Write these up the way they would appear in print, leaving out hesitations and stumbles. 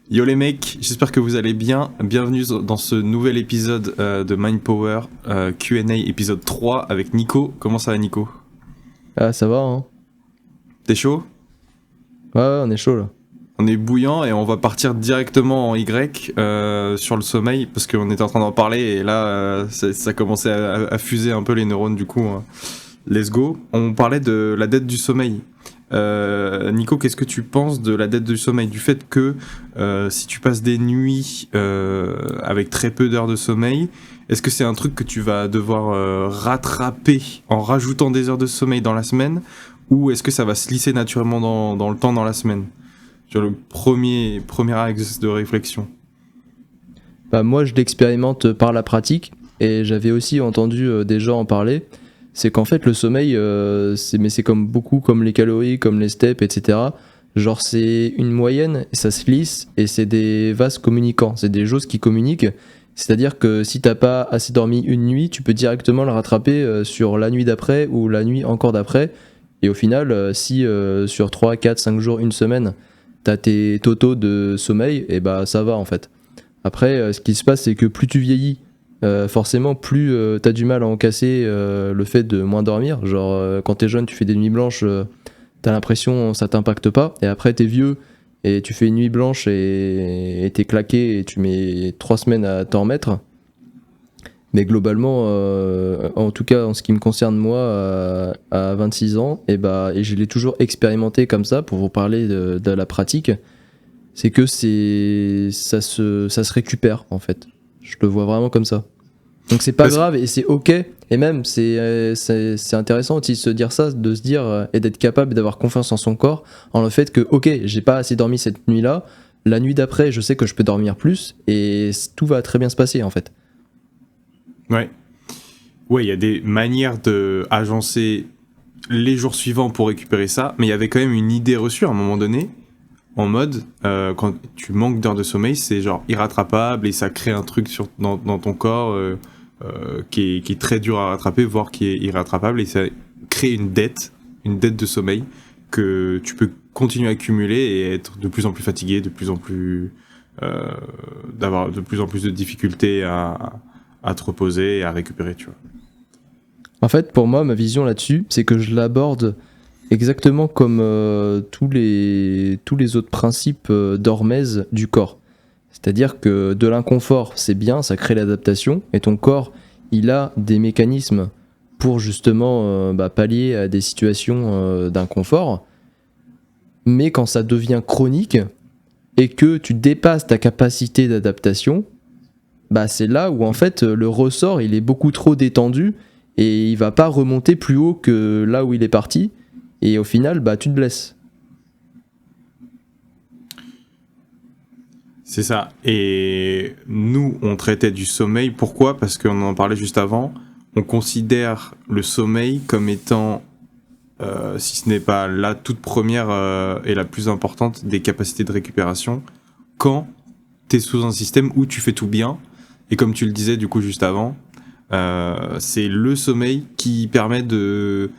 Yo les mecs, j'espère que vous allez bien. Bienvenue dans ce nouvel épisode de Mind Power Q&A épisode 3 avec Nico. Comment ça va Nico? Ah, ça va, hein. T'es chaud? Ouais, on est chaud là. On est bouillant et on va partir directement en Y sur le sommeil parce qu'on était en train d'en parler et là ça commençait à fuser un peu les neurones du coup. Let's go. On parlait de la dette du sommeil. Nico, qu'est-ce que tu penses de la dette du sommeil? Du fait que si tu passes des nuits avec très peu d'heures de sommeil, est-ce que c'est un truc que tu vas devoir rattraper en rajoutant des heures de sommeil dans la semaine, ou est-ce que ça va se lisser naturellement dans le temps dans la semaine? Sur le premier axe de réflexion. Bah, moi, je l'expérimente par la pratique et j'avais aussi entendu des gens en parler. C'est qu'en fait, le sommeil, c'est comme beaucoup, comme les calories, comme les steps, etc. Genre, c'est une moyenne, et ça se lisse et c'est des vases communicants. C'est des choses qui communiquent. C'est-à-dire que si t'as pas assez dormi une nuit, tu peux directement le rattraper sur la nuit d'après ou la nuit encore d'après. Et au final, si sur 3, 4, 5 jours, une semaine, t'as tes totaux de sommeil, et bah ça va en fait. Après, ce qui se passe, c'est que plus tu vieillis, forcément, plus t'as du mal à encaisser le fait de moins dormir. Genre, quand t'es jeune, tu fais des nuits blanches, t'as l'impression ça t'impacte pas. Et après, t'es vieux et tu fais une nuit blanche et t'es claqué et tu mets 3 semaines à t'en remettre. Mais globalement, en tout cas en ce qui me concerne moi, à 26 ans, et je l'ai toujours expérimenté comme ça pour vous parler de la pratique, c'est que ça se récupère en fait. Je le vois vraiment comme ça. Donc c'est pas grave et c'est ok. Et même c'est intéressant aussi de se dire ça, de se dire et d'être capable d'avoir confiance en son corps, en le fait que ok, j'ai pas assez dormi cette nuit-là, la nuit d'après je sais que je peux dormir plus et tout va très bien se passer en fait. Ouais, il y a des manières de agencer les jours suivants pour récupérer ça, mais il y avait quand même une idée reçue à un moment donné, en mode, quand tu manques d'heures de sommeil, c'est genre irrattrapable et ça crée un truc dans ton corps qui est très dur à rattraper, voire qui est irrattrapable, et ça crée une dette de sommeil que tu peux continuer à accumuler et être de plus en plus fatigué, de plus en plus d'avoir de plus en plus de difficultés à te reposer et à récupérer, tu vois. En fait, pour moi, ma vision là-dessus, c'est que je l'aborde exactement comme tous les autres principes d'hormèse du corps. C'est-à-dire que de l'inconfort, c'est bien, ça crée l'adaptation, et ton corps, il a des mécanismes pour justement pallier à des situations d'inconfort. Mais quand ça devient chronique et que tu dépasses ta capacité d'adaptation, c'est là où en fait le ressort il est beaucoup trop détendu et il va pas remonter plus haut que là où il est parti et au final tu te blesses. C'est ça. Et nous, on traitait du sommeil. Pourquoi? Parce qu'on en parlait juste avant. On considère le sommeil comme étant, si ce n'est pas la toute première et la plus importante des capacités de récupération, quand tu es sous un système où tu fais tout bien. Et comme tu le disais du coup juste avant, c'est le sommeil qui permet de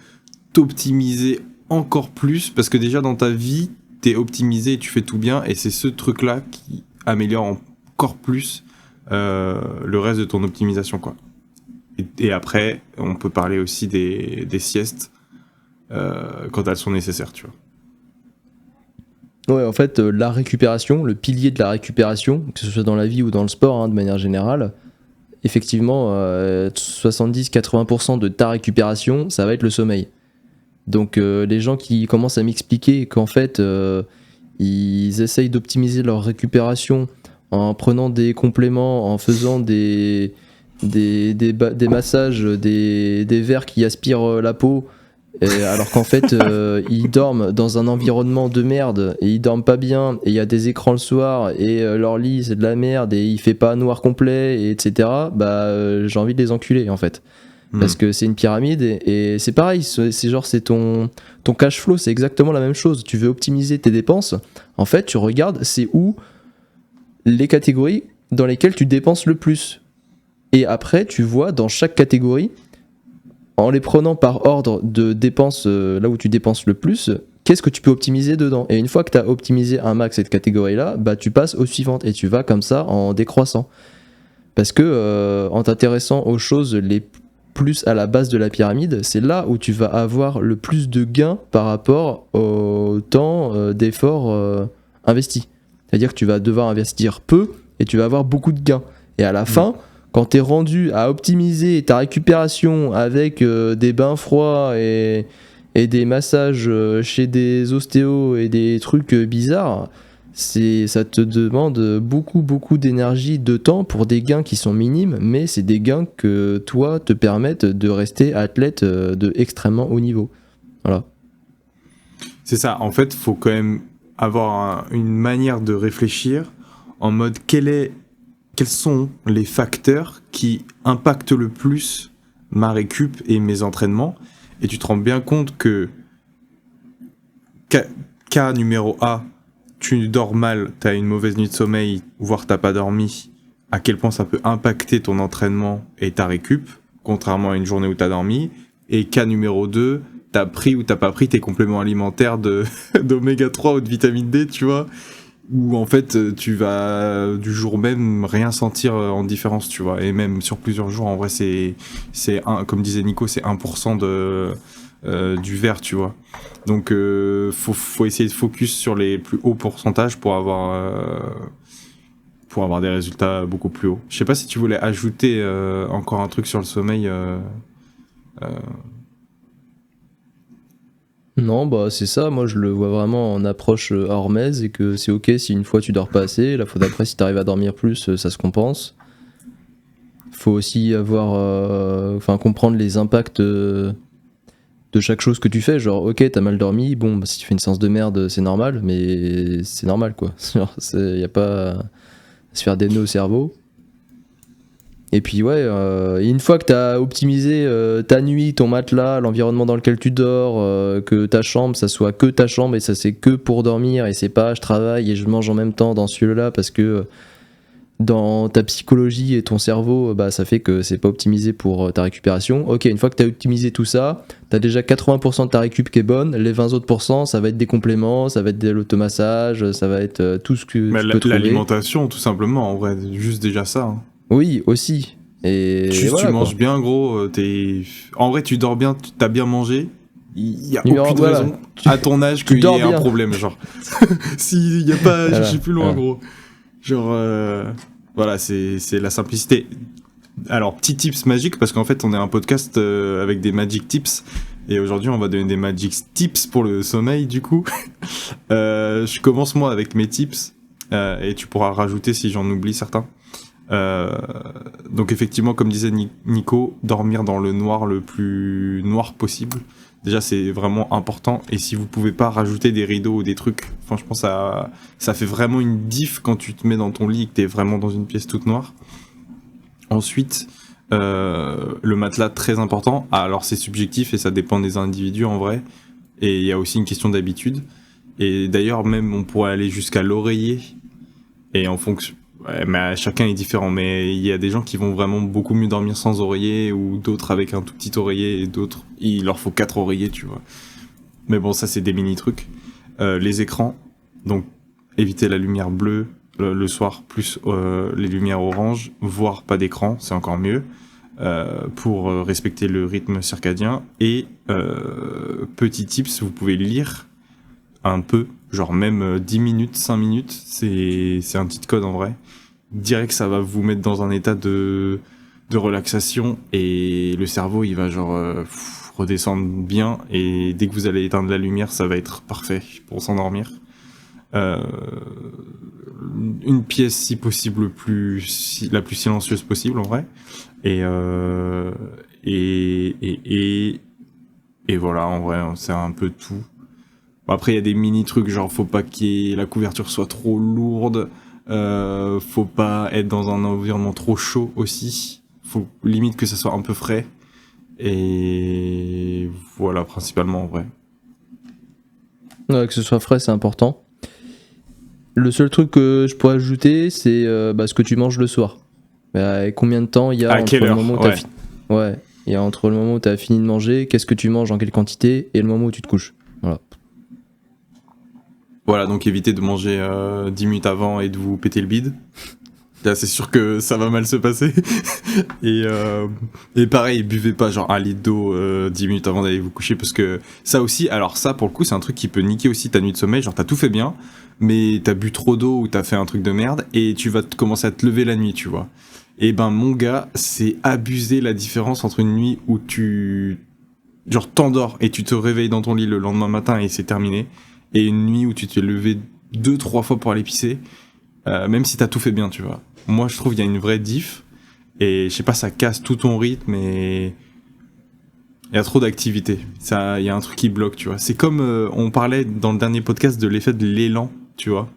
t'optimiser encore plus, parce que déjà dans ta vie, t'es optimisé et tu fais tout bien, et c'est ce truc-là qui améliore encore plus le reste de ton optimisation, quoi. Et après, on peut parler aussi des siestes quand elles sont nécessaires, tu vois. Ouais, en fait, la récupération, le pilier de la récupération, que ce soit dans la vie ou dans le sport, hein, de manière générale, effectivement, 70-80% de ta récupération, ça va être le sommeil. Donc les gens qui commencent à m'expliquer qu'en fait, ils essayent d'optimiser leur récupération en prenant des compléments, en faisant des massages, des verres qui aspirent la peau, alors qu'en fait ils dorment dans un environnement de merde et ils dorment pas bien et il y a des écrans le soir et leur lit c'est de la merde et il fait pas noir complet et etc. J'ai envie de les enculer en fait parce que c'est une pyramide et c'est pareil, c'est genre c'est ton cash flow, c'est exactement la même chose. Tu veux optimiser tes dépenses, en fait tu regardes c'est où les catégories dans lesquelles tu dépenses le plus et après tu vois dans chaque catégorie, en les prenant par ordre de dépenses, là où tu dépenses le plus, qu'est-ce que tu peux optimiser dedans. Et une fois que tu as optimisé un max cette catégorie-là, bah, tu passes aux suivantes et tu vas comme ça en décroissant. Parce que en t'intéressant aux choses les plus à la base de la pyramide, c'est là où tu vas avoir le plus de gains par rapport au temps d'effort investi. C'est-à-dire que tu vas devoir investir peu et tu vas avoir beaucoup de gains. Et à la fin, quand tu es rendu à optimiser ta récupération avec des bains froids et des massages chez des ostéos et des trucs bizarres, ça te demande beaucoup d'énergie, de temps pour des gains qui sont minimes, mais c'est des gains que toi te permettent de rester athlète de extrêmement haut niveau. Voilà. C'est ça, en fait, faut quand même avoir une manière de réfléchir en mode quels sont les facteurs qui impactent le plus ma récup et mes entraînements, et tu te rends bien compte que cas numéro A, tu dors mal, tu as une mauvaise nuit de sommeil, voire t'as pas dormi, à quel point ça peut impacter ton entraînement et ta récup, contrairement à une journée où tu as dormi. Et cas numéro 2, t'as pris ou t'as pas pris tes compléments alimentaires d'oméga 3 ou de vitamine D, tu vois, où en fait tu vas du jour même rien sentir en différence, tu vois, et même sur plusieurs jours, en vrai c'est comme disait Nico, c'est 1% du verre, tu vois. Donc faut essayer de focus sur les plus hauts pourcentages pour avoir des résultats beaucoup plus hauts. Je sais pas si tu voulais ajouter encore un truc sur le sommeil. Non, bah c'est ça, moi je le vois vraiment en approche hormèse et que c'est ok si une fois tu dors pas assez, la fois d'après si t'arrives à dormir plus, ça se compense. Faut aussi comprendre les impacts de chaque chose que tu fais, genre ok t'as mal dormi, bon bah, si tu fais une séance de merde c'est normal, mais c'est normal quoi, y a pas à se faire des nœuds au cerveau. Et puis ouais, une fois que t'as optimisé ta nuit, ton matelas, l'environnement dans lequel tu dors, que ta chambre, ça soit que ta chambre et ça c'est que pour dormir et c'est pas je travaille et je mange en même temps dans ce lieu-là parce que dans ta psychologie et ton cerveau, bah, ça fait que c'est pas optimisé pour ta récupération. Ok, une fois que t'as optimisé tout ça, t'as déjà 80% de ta récup qui est bonne, les 20 autres pourcents, ça va être des compléments, ça va être de l'automassage, ça va être tout ce que tu peux trouver. L'alimentation, tout simplement, en vrai, juste déjà ça. Hein. Oui, aussi. Et juste voilà, tu manges bien, gros, en vrai, tu dors bien, t'as bien mangé. Il y a aucune raison à ton âge qu'il y ait un problème, genre. S'il y a pas, je suis plus loin, gros. Genre, voilà, c'est la simplicité. Alors, petit tips magique, parce qu'en fait, on est un podcast avec des magic tips. Et aujourd'hui, on va donner des magic tips pour le sommeil, du coup. Je commence, moi, avec mes tips. Et tu pourras rajouter si j'en oublie certains. Donc, effectivement, comme disait Nico, dormir dans le noir le plus noir possible. Déjà, c'est vraiment important. Et si vous pouvez pas rajouter des rideaux ou des trucs, franchement, ça fait vraiment une diff quand tu te mets dans ton lit et que t'es vraiment dans une pièce toute noire. Ensuite, le matelas, très important. Alors, c'est subjectif et ça dépend des individus en vrai. Et il y a aussi une question d'habitude. Et d'ailleurs, même, on pourrait aller jusqu'à l'oreiller. Et en fonction... Ouais, mais chacun est différent, mais il y a des gens qui vont vraiment beaucoup mieux dormir sans oreiller ou d'autres avec un tout petit oreiller et d'autres, il leur faut 4 oreillers, tu vois. Mais bon, ça c'est des mini trucs. Les écrans, donc éviter la lumière bleue le soir plus les lumières orange, voire pas d'écran, c'est encore mieux pour respecter le rythme circadien. Et petit tips, vous pouvez lire un peu, genre même 10 minutes, 5 minutes, c'est un petit code en vrai. Direct, ça va vous mettre dans un état de relaxation et le cerveau, il va genre redescendre bien et dès que vous allez éteindre la lumière, ça va être parfait pour s'endormir. Une pièce, si possible, la plus silencieuse possible en vrai. Et voilà, en vrai, c'est un peu tout. Après, il y a des mini trucs, genre faut pas que la couverture soit trop lourde, faut pas être dans un environnement trop chaud aussi, faut limite que ça soit un peu frais, et voilà, principalement en vrai. Ouais, que ce soit frais, c'est important. Le seul truc que je pourrais ajouter, c'est ce que tu manges le soir. Combien de temps il y a entre le moment où t'as fini. Ouais, il y a entre le moment où t'as fini de manger, qu'est-ce que tu manges, en quelle quantité, et le moment où tu te couches. Voilà. Voilà, donc évitez de manger 10 minutes avant et de vous péter le bide. Là, c'est sûr que ça va mal se passer. et pareil, buvez pas genre 1 litre d'eau 10 minutes avant d'aller vous coucher, parce que ça aussi, alors ça pour le coup, c'est un truc qui peut niquer aussi ta nuit de sommeil. Genre t'as tout fait bien, mais t'as bu trop d'eau ou t'as fait un truc de merde, et tu vas commencer à te lever la nuit, tu vois. Et ben mon gars, c'est abuser la différence entre une nuit où tu genre t'endors et tu te réveilles dans ton lit le lendemain matin et c'est terminé, et une nuit où tu t'es levé 2-3 fois pour aller pisser, même si t'as tout fait bien, tu vois. Moi je trouve qu'il y a une vraie diff, et je sais pas, ça casse tout ton rythme, et il y a trop d'activité. Ça, il y a un truc qui bloque, tu vois. C'est comme on parlait dans le dernier podcast de l'effet de l'élan, tu vois.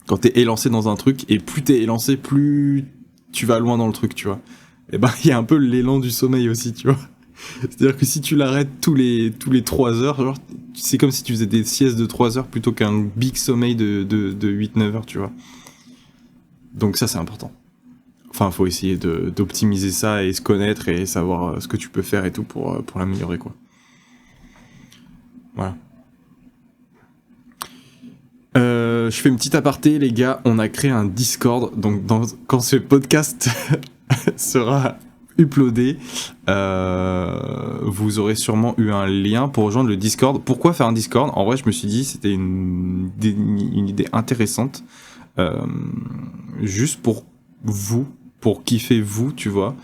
Quand t'es élancé dans un truc, et plus t'es élancé, plus tu vas loin dans le truc, tu vois. Et ben il y a un peu l'élan du sommeil aussi, tu vois. C'est-à-dire que si tu l'arrêtes tous les 3 heures, genre, c'est comme si tu faisais des siestes de 3 heures plutôt qu'un big sommeil de 8-9 heures, tu vois. Donc ça, c'est important. Enfin, faut essayer d'optimiser ça et se connaître et savoir ce que tu peux faire et tout pour l'améliorer, quoi. Voilà. Je fais une petite aparté, les gars. On a créé un Discord. Donc, quand ce podcast sera uploadé, vous aurez sûrement eu un lien pour rejoindre le Discord. Pourquoi faire un Discord ? En vrai, je me suis dit c'était une idée intéressante, juste pour vous, pour kiffer vous, tu vois,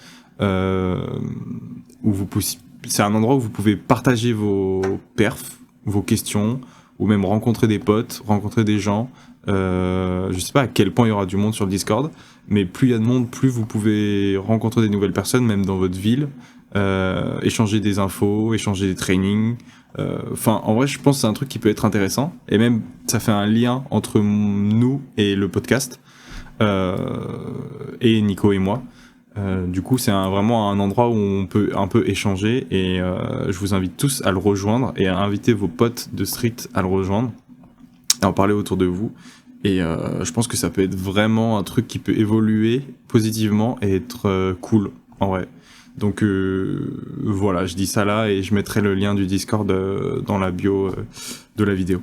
où c'est un endroit où vous pouvez partager vos perfs, vos questions, ou même rencontrer des potes, rencontrer des gens. Je sais pas à quel point il y aura du monde sur le Discord, mais plus il y a de monde, plus vous pouvez rencontrer des nouvelles personnes, même dans votre ville, échanger des infos, échanger des trainings. Enfin, en vrai, je pense que c'est un truc qui peut être intéressant, et même ça fait un lien entre nous et le podcast, et Nico et moi. Du coup, c'est vraiment un endroit où on peut un peu échanger, et je vous invite tous à le rejoindre et à inviter vos potes de street à le rejoindre, à en parler autour de vous. Et je pense que ça peut être vraiment un truc qui peut évoluer positivement et être cool, en vrai. Donc voilà, je dis ça là, et je mettrai le lien du Discord dans la bio de la vidéo.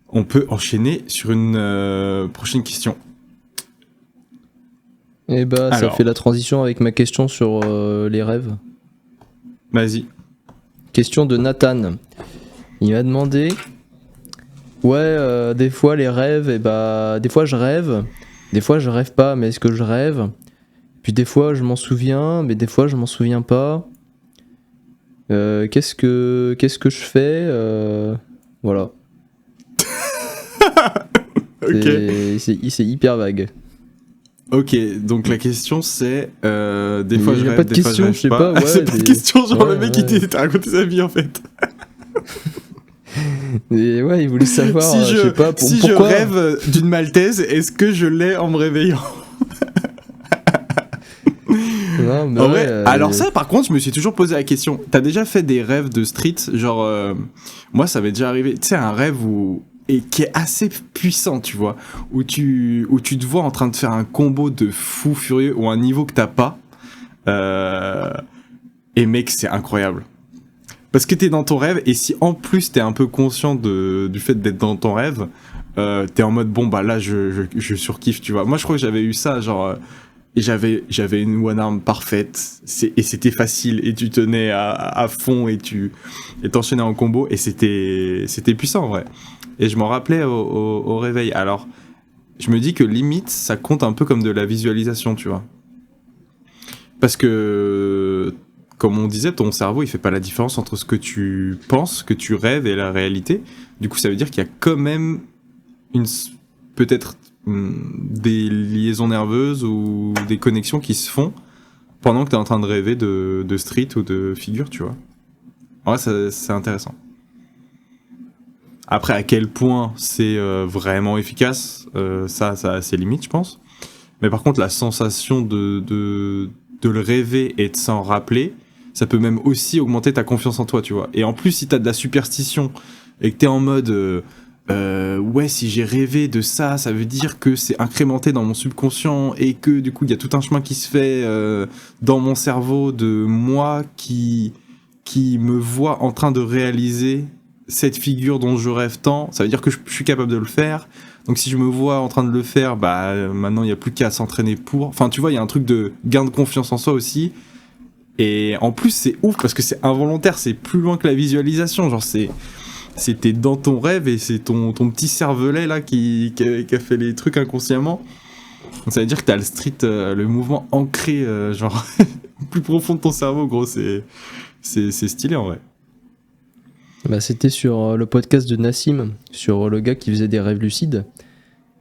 On peut enchaîner sur une prochaine question. Et bah, ça fait la transition avec ma question sur les rêves. Vas-y. Question de Nathan. Il m'a demandé... Ouais, des fois les rêves, et bah, des fois je rêve pas, mais est-ce que je rêve ? Puis des fois je m'en souviens, mais des fois je m'en souviens pas. Qu'est-ce que je fais ? Voilà. Ok. C'est hyper vague. Ok, donc la question c'est des fois je rêve, pas de des fois je question, rêve je sais pas. pas, ouais, c'est pas de question, genre le mec ouais. il t'a raconté sa vie en fait. Et ouais, il voulait savoir, si je sais pas, si pourquoi. je rêve d'une maltaise, est-ce que je l'ai en me réveillant ? Non, mais en ouais, vrai, alors ça par contre je me suis toujours posé la question, t'as déjà fait des rêves de street, genre moi ça m'est déjà arrivé, tu sais, un rêve et qui est assez puissant, tu vois, où tu te vois en train de faire un combo de fou furieux ou un niveau que t'as pas, et mec c'est incroyable. Parce que t'es dans ton rêve, et si en plus t'es un peu conscient du fait d'être dans ton rêve, t'es en mode bon bah là je surkiffe, tu vois. Moi je crois que j'avais eu ça, genre et j'avais une one arm parfaite, et c'était facile, et tu tenais à fond, et t'enchaînais en combo, et c'était puissant en vrai. Et je m'en rappelais au réveil. Alors je me dis que limite ça compte un peu comme de la visualisation, tu vois. Parce que comme on disait, ton cerveau il fait pas la différence entre ce que tu penses, que tu rêves, et la réalité. Du coup ça veut dire qu'il y a quand même peut-être des liaisons nerveuses ou des connexions qui se font pendant que t'es en train de rêver de street ou de figure, tu vois. Ouais, c'est intéressant. Après, à quel point c'est vraiment efficace, ça a ses limites, je pense. Mais par contre, la sensation de le rêver et de s'en rappeler, ça peut même aussi augmenter ta confiance en toi, tu vois. Et en plus, si t'as de la superstition et que t'es en mode ouais, si j'ai rêvé de ça, ça veut dire que c'est incrémenté dans mon subconscient, et que du coup, il y a tout un chemin qui se fait dans mon cerveau de moi qui me voit en train de réaliser cette figure dont je rêve tant, ça veut dire que je suis capable de le faire. Donc si je me vois en train de le faire, bah maintenant il n'y a plus qu'à s'entraîner pour. Enfin tu vois, il y a un truc de gain de confiance en soi aussi. Et en plus c'est ouf parce que c'est involontaire, c'est plus loin que la visualisation. Genre c'était dans ton rêve et c'est ton petit cervelet là qui a fait les trucs inconsciemment. Donc ça veut dire que t'as le mouvement ancré genre plus profond de ton cerveau, gros. C'est stylé en vrai. Bah, c'était sur le podcast de Nassim, sur le gars qui faisait des rêves lucides.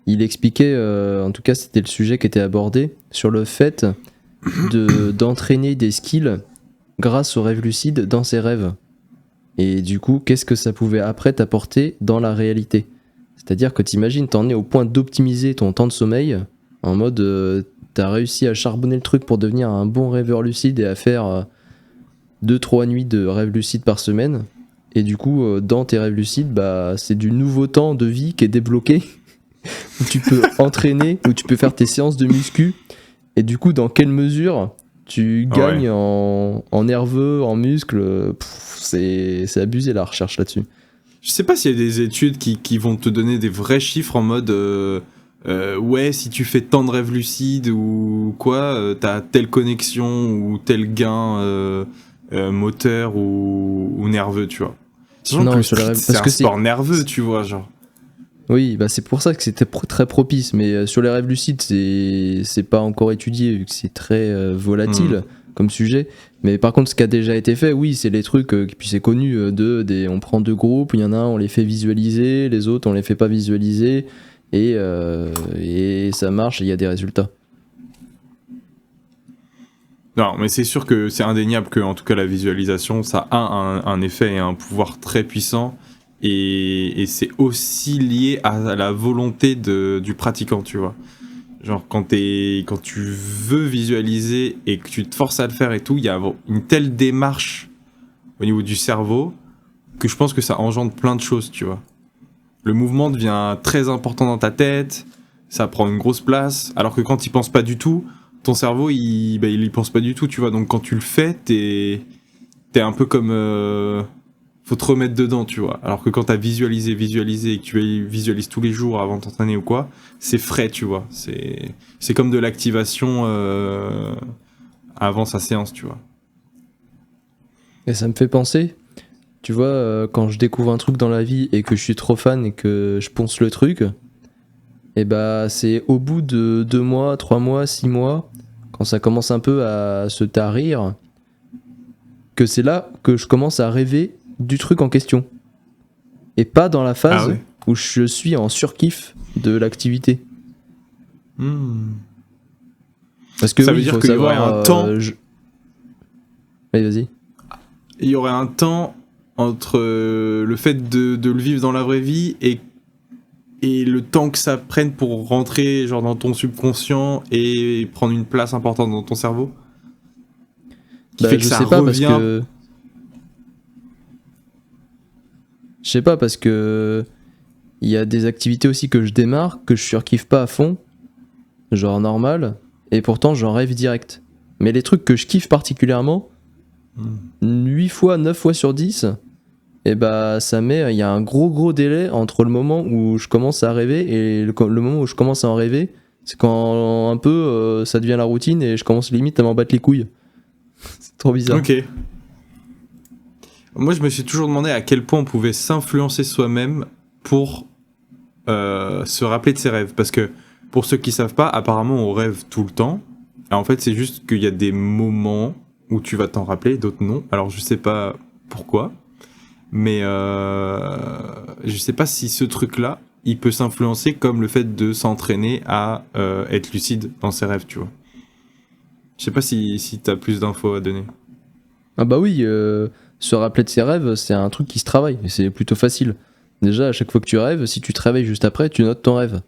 Il expliquait, en tout cas c'était le sujet qui était abordé, sur le fait d'entraîner des skills grâce aux rêves lucides dans ses rêves. Et du coup, qu'est-ce que ça pouvait après t'apporter dans la réalité ? C'est-à-dire que t'imagines, t'en es au point d'optimiser ton temps de sommeil, en mode t'as réussi à charbonner le truc pour devenir un bon rêveur lucide et à faire 2-3 nuits de rêves lucides par semaine. Et du coup, dans tes rêves lucides, bah, c'est du nouveau temps de vie qui est débloqué, où tu peux entraîner, où tu peux faire tes séances de muscu. Et du coup, dans quelle mesure tu gagnes en nerveux, en muscles, c'est abusé la recherche là-dessus. Je sais pas s'il y a des études qui vont te donner des vrais chiffres en mode ouais, si tu fais tant de rêves lucides ou quoi, t'as telle connexion ou tel gain moteur ou nerveux, tu vois. Non, que sur les rêves, c'est parce un que sport nerveux, tu vois, genre. Oui, bah c'est pour ça que c'était très propice, mais sur les rêves lucides, c'est pas encore étudié, vu que c'est très volatile comme sujet. Mais par contre, ce qui a déjà été fait, oui, c'est les trucs, puis c'est connu, on prend deux groupes, il y en a un, on les fait visualiser, les autres, on les fait pas visualiser, et ça marche, et il y a des résultats. Non, mais c'est sûr que c'est indéniable que, en tout cas, la visualisation, ça a un effet et un pouvoir très puissant. Et c'est aussi lié à la volonté du pratiquant, tu vois. Genre, quand tu veux visualiser et que tu te forces à le faire et tout, il y a une telle démarche au niveau du cerveau que je pense que ça engendre plein de choses, tu vois. Le mouvement devient très important dans ta tête, ça prend une grosse place, alors que quand tu y penses pas du tout, ton cerveau, il y pense pas du tout, tu vois. Donc quand tu le fais, t'es un peu comme... faut te remettre dedans, tu vois. Alors que quand t'as visualisé et que tu visualises tous les jours avant de t'entraîner ou quoi, c'est frais, tu vois. C'est comme de l'activation avant sa séance, tu vois. Et ça me fait penser, tu vois, quand je découvre un truc dans la vie et que je suis trop fan et que je ponce le truc, et bah c'est au bout de 2 mois, 3 mois, 6 mois, quand ça commence un peu à se tarir, que c'est là que je commence à rêver du truc en question. Et pas dans la phase où je suis en surkiff de l'activité. Parce que ça veut dire qu'il y aurait un temps... Allez, vas-y. Il y aurait un temps entre le fait de le vivre dans la vraie vie et le temps que ça prenne pour rentrer genre dans ton subconscient et prendre une place importante dans ton cerveau qui fait que ça revient... Je sais pas, parce que il y a des activités aussi que je démarre, que je surkiffe pas à fond, genre normal, et pourtant j'en rêve direct. Mais les trucs que je kiffe particulièrement, 8 fois, 9 fois sur 10, et bah il y a un gros délai entre le moment où je commence à rêver et le moment où je commence à en rêver. C'est quand un peu ça devient la routine et je commence limite à m'en battre les couilles. C'est trop bizarre. Ok. Moi, je me suis toujours demandé à quel point on pouvait s'influencer soi-même pour se rappeler de ses rêves. Parce que, pour ceux qui savent pas, apparemment, on rêve tout le temps. Et en fait, c'est juste qu'il y a des moments où tu vas t'en rappeler, d'autres non. Alors, je sais pas pourquoi. Mais je sais pas si ce truc-là, il peut s'influencer comme le fait de s'entraîner à être lucide dans ses rêves, tu vois. Je sais pas si t'as plus d'infos à donner. Ah bah oui, se rappeler de ses rêves, c'est un truc qui se travaille, et c'est plutôt facile. Déjà, à chaque fois que tu rêves, si tu te réveilles juste après, tu notes ton rêve.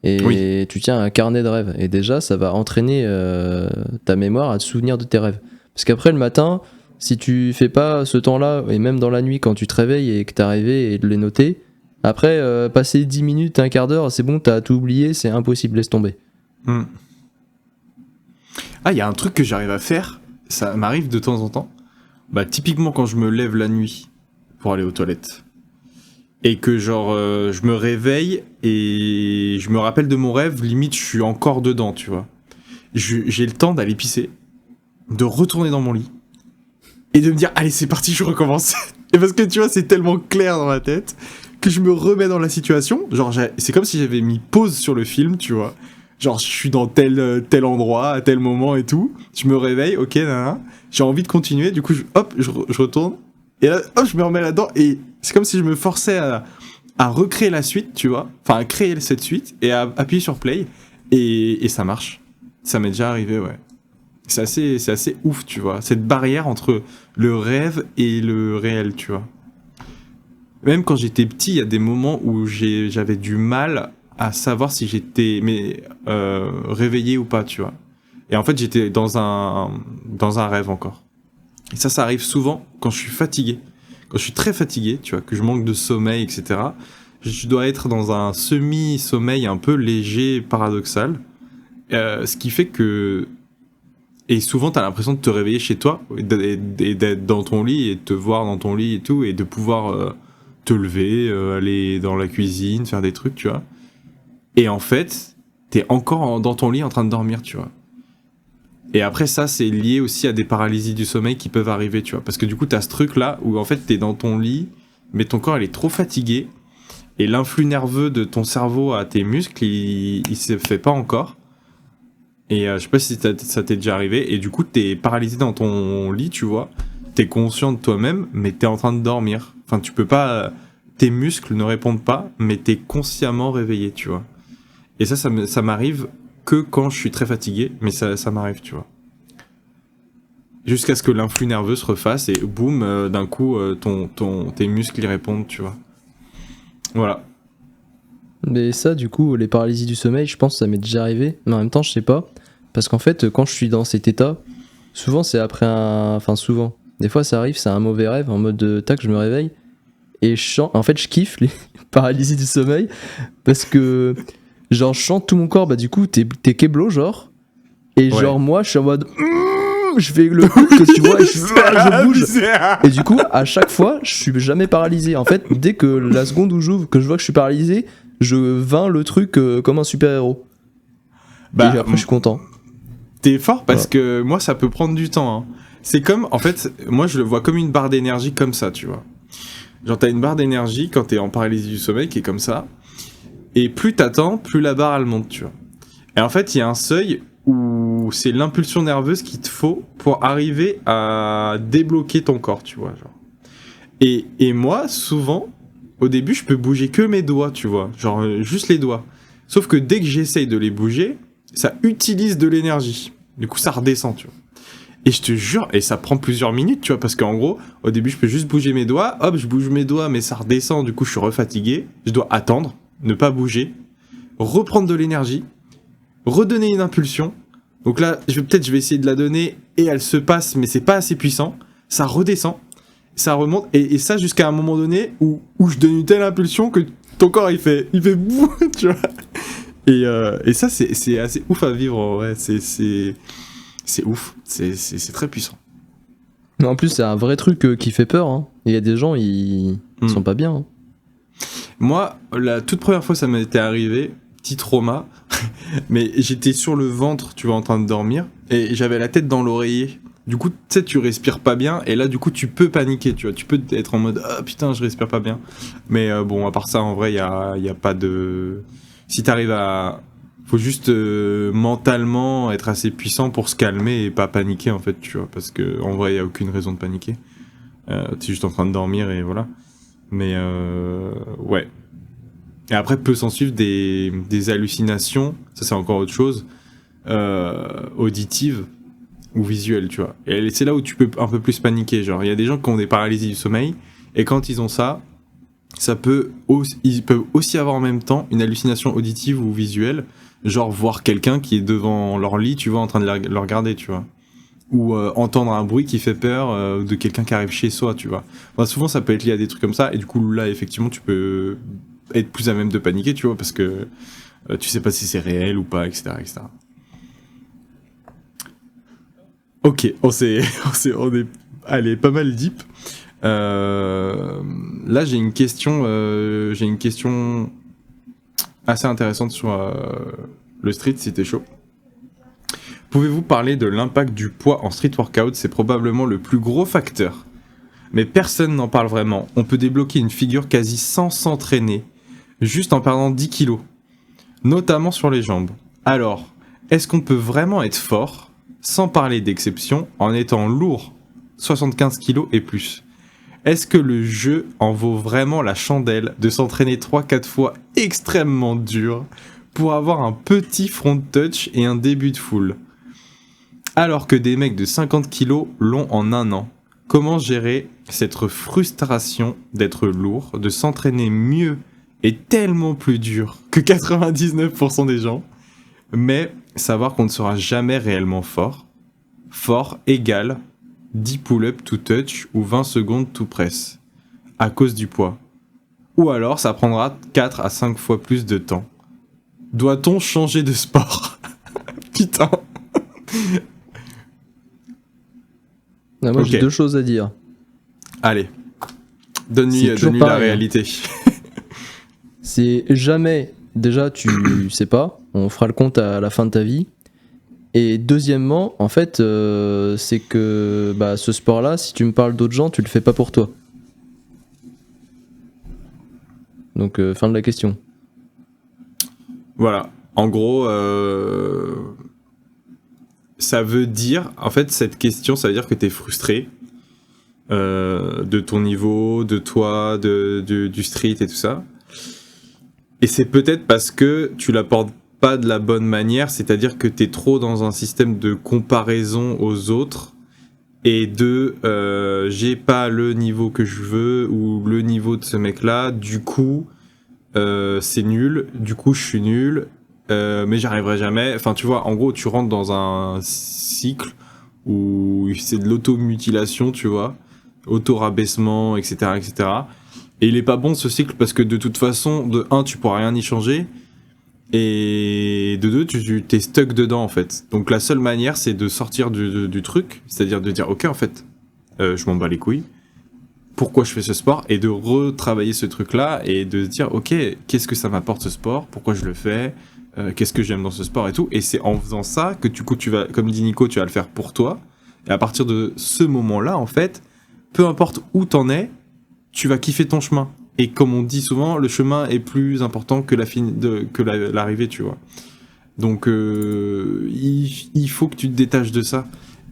Et tu tiens un carnet de rêves. Et déjà, ça va entraîner ta mémoire à te souvenir de tes rêves. Parce qu'après, le matin, si tu fais pas ce temps-là, et même dans la nuit, quand tu te réveilles et que t'as rêvé et de les noter, après, passer 10 minutes, un quart d'heure, c'est bon, t'as tout oublié, c'est impossible, laisse tomber. Ah, il y a un truc que j'arrive à faire, ça m'arrive de temps en temps. Bah, typiquement quand je me lève la nuit pour aller aux toilettes. et que genre je me réveille et je me rappelle de mon rêve, limite je suis encore dedans, tu vois. J'ai le temps d'aller pisser, de retourner dans mon lit et de me dire allez c'est parti, je recommence. Et parce que tu vois c'est tellement clair dans ma tête que je me remets dans la situation, genre c'est comme si j'avais mis pause sur le film, tu vois. Genre je suis dans tel endroit à tel moment et tout, je me réveille, ok, nanana, j'ai envie de continuer, du coup je retourne et là hop je me remets là-dedans et c'est comme si je me forçais à recréer la suite, tu vois, enfin à créer cette suite et à appuyer sur play et ça marche. Ça m'est déjà arrivé, ouais. C'est assez ouf, tu vois, cette barrière entre le rêve et le réel, tu vois. Même quand j'étais petit, il y a des moments où j'avais du mal à savoir si j'étais réveillé ou pas, tu vois. Et en fait, j'étais dans un rêve encore. Et ça arrive souvent quand je suis fatigué. Quand je suis très fatigué, tu vois, que je manque de sommeil, etc. Je dois être dans un semi-sommeil un peu léger, paradoxal. Ce qui fait que... Et souvent, t'as l'impression de te réveiller chez toi, et d'être dans ton lit, et de te voir dans ton lit et tout, et de pouvoir te lever, aller dans la cuisine, faire des trucs, tu vois. Et en fait, t'es encore dans ton lit en train de dormir, tu vois. Et après ça, c'est lié aussi à des paralysies du sommeil qui peuvent arriver, tu vois. Parce que du coup, t'as ce truc-là où en fait, t'es dans ton lit, mais ton corps, il est trop fatigué, et l'influx nerveux de ton cerveau à tes muscles, il se fait pas encore. Et je sais pas si ça t'est déjà arrivé, et du coup t'es paralysé dans ton lit, tu vois, t'es conscient de toi-même, mais t'es en train de dormir. Enfin, tu peux pas, tes muscles ne répondent pas, mais t'es consciemment réveillé, tu vois. Et ça m'arrive que quand je suis très fatigué, mais ça m'arrive, tu vois. Jusqu'à ce que l'influx nerveux se refasse, et boum, d'un coup, tes muscles y répondent, tu vois. Voilà. Mais ça, du coup, les paralysies du sommeil, je pense que ça m'est déjà arrivé, mais en même temps, je sais pas. Parce qu'en fait, quand je suis dans cet état, souvent c'est après un. Enfin, souvent. Des fois, ça arrive, c'est un mauvais rêve, en mode tac, je me réveille. Et en fait, je kiffe les paralysies du sommeil. Parce que, genre, je chante tout mon corps, bah, du coup, t'es keblo, genre. Et Ouais. genre, moi, je suis en mode. Je fais le coup que tu vois, je bouge. Et du coup, à chaque fois, je suis jamais paralysé. En fait, dès que la seconde où j'ouvre, que je vois que je suis paralysé, je vins le truc comme un super-héros. Bah, et après, je suis content. T'es fort parce Voilà. que moi, ça peut prendre du temps. Hein. C'est comme, en fait, moi, je le vois comme une barre d'énergie comme ça, tu vois. Genre, t'as une barre d'énergie quand t'es en paralysie du sommeil qui est comme ça. Et plus t'attends, plus la barre, elle monte, tu vois. Et en fait, il y a un seuil où c'est l'impulsion nerveuse qu'il te faut pour arriver à débloquer ton corps, tu vois. Genre. Et moi, souvent, au début, je peux bouger que mes doigts, tu vois. Genre, juste les doigts. Sauf que dès que j'essaye de les bouger, ça utilise de l'énergie. Du coup, ça redescend, tu vois. Et je te jure, et ça prend plusieurs minutes, tu vois, parce qu'en gros, au début, je peux juste bouger mes doigts, hop, je bouge mes doigts, mais ça redescend, du coup, je suis refatigué. Je dois attendre, ne pas bouger, reprendre de l'énergie, redonner une impulsion. Donc là, je vais essayer de la donner, et elle se passe, mais c'est pas assez puissant. Ça redescend, ça remonte, et ça jusqu'à un moment donné où je donne une telle impulsion que ton corps, il fait bouh, tu vois. Et ça, c'est assez ouf à vivre, en vrai. C'est ouf. C'est très puissant. Mais en plus, c'est un vrai truc qui fait peur. Hein. Il y a des gens, ils sont pas bien. Hein. Moi, la toute première fois, ça m'était arrivé, petit trauma, mais j'étais sur le ventre, tu vois, en train de dormir, et j'avais la tête dans l'oreiller. Du coup, tu sais, tu respires pas bien, et là, du coup, tu peux paniquer, tu vois. Tu peux être en mode, ah putain, je respire pas bien. Mais bon, à part ça, en vrai, y a pas de... Si t'arrives à... Faut juste mentalement être assez puissant pour se calmer et pas paniquer, en fait, tu vois. Parce que en vrai, y a aucune raison de paniquer. T'es juste en train de dormir et voilà. Mais ouais. Et après, peut s'en suivre des hallucinations, ça c'est encore autre chose, auditives ou visuelles, tu vois. Et c'est là où tu peux un peu plus paniquer. Genre, il y a des gens qui ont des paralysies du sommeil, et quand ils ont ça, ils peuvent aussi avoir en même temps une hallucination auditive ou visuelle, genre voir quelqu'un qui est devant leur lit, tu vois, en train de le regarder, tu vois. Ou entendre un bruit qui fait peur de quelqu'un qui arrive chez soi, tu vois. Enfin, souvent, ça peut être lié à des trucs comme ça, et du coup, là, effectivement, tu peux être plus à même de paniquer, tu vois, parce que tu sais pas si c'est réel ou pas, etc., etc. Ok, on est allez, pas mal deep. Là, j'ai une question assez intéressante sur le street, si t'es chaud. Pouvez-vous parler de l'impact du poids en street workout? C'est probablement le plus gros facteur. Mais personne n'en parle vraiment. On peut débloquer une figure quasi sans s'entraîner, juste en perdant 10 kilos, notamment sur les jambes. Alors, est-ce qu'on peut vraiment être fort, sans parler d'exception, en étant lourd, 75 kilos et plus? Est-ce que le jeu en vaut vraiment la chandelle de s'entraîner 3-4 fois extrêmement dur pour avoir un petit front touch et un début de full? Alors que des mecs de 50 kilos l'ont en un an. Comment gérer cette frustration d'être lourd, de s'entraîner mieux et tellement plus dur que 99% des gens, mais savoir qu'on ne sera jamais réellement fort? Fort égale 10 pull-ups to touch ou 20 secondes to press, à cause du poids. Ou alors ça prendra 4 à 5 fois plus de temps. Doit-on changer de sport? Putain. Moi Ok. j'ai deux choses à dire. Allez, donne-lui C'est toujours la pareil. réalité. C'est jamais, déjà tu sais pas, on fera le compte à la fin de ta vie. Et deuxièmement, en fait, c'est que ce sport-là, si tu me parles d'autres gens, tu le fais pas pour toi. Donc fin de la question. Voilà, en gros, ça veut dire, en fait, cette question, ça veut dire que t'es frustré de ton niveau, de toi, du street et tout ça. Et c'est peut-être parce que tu l'apportes pas de la bonne manière, c'est-à-dire que t'es trop dans un système de comparaison aux autres et de j'ai pas le niveau que je veux ou le niveau de ce mec-là, du coup c'est nul, du coup je suis nul, mais j'arriverai jamais. Enfin tu vois, en gros tu rentres dans un cycle où c'est de l'automutilation, tu vois, auto-rabaissement, etc., etc. Et il est pas bon ce cycle parce que de toute façon, de 1, tu pourras rien y changer. Et de 2, tu t'es stuck dedans en fait. Donc la seule manière, c'est de sortir du truc, c'est-à-dire de dire ok en fait, je m'en bats les couilles. Pourquoi je fais ce sport? Et de retravailler ce truc-là et de se dire ok, qu'est-ce que ça m'apporte ce sport? Pourquoi je le fais? Qu'est-ce que j'aime dans ce sport et tout? Et c'est en faisant ça que du coup tu vas, comme dit Nico, tu vas le faire pour toi. Et à partir de ce moment-là, en fait, peu importe où t'en es, tu vas kiffer ton chemin. Et comme on dit souvent, le chemin est plus important que l'arrivée, tu vois. Donc, il faut que tu te détaches de ça.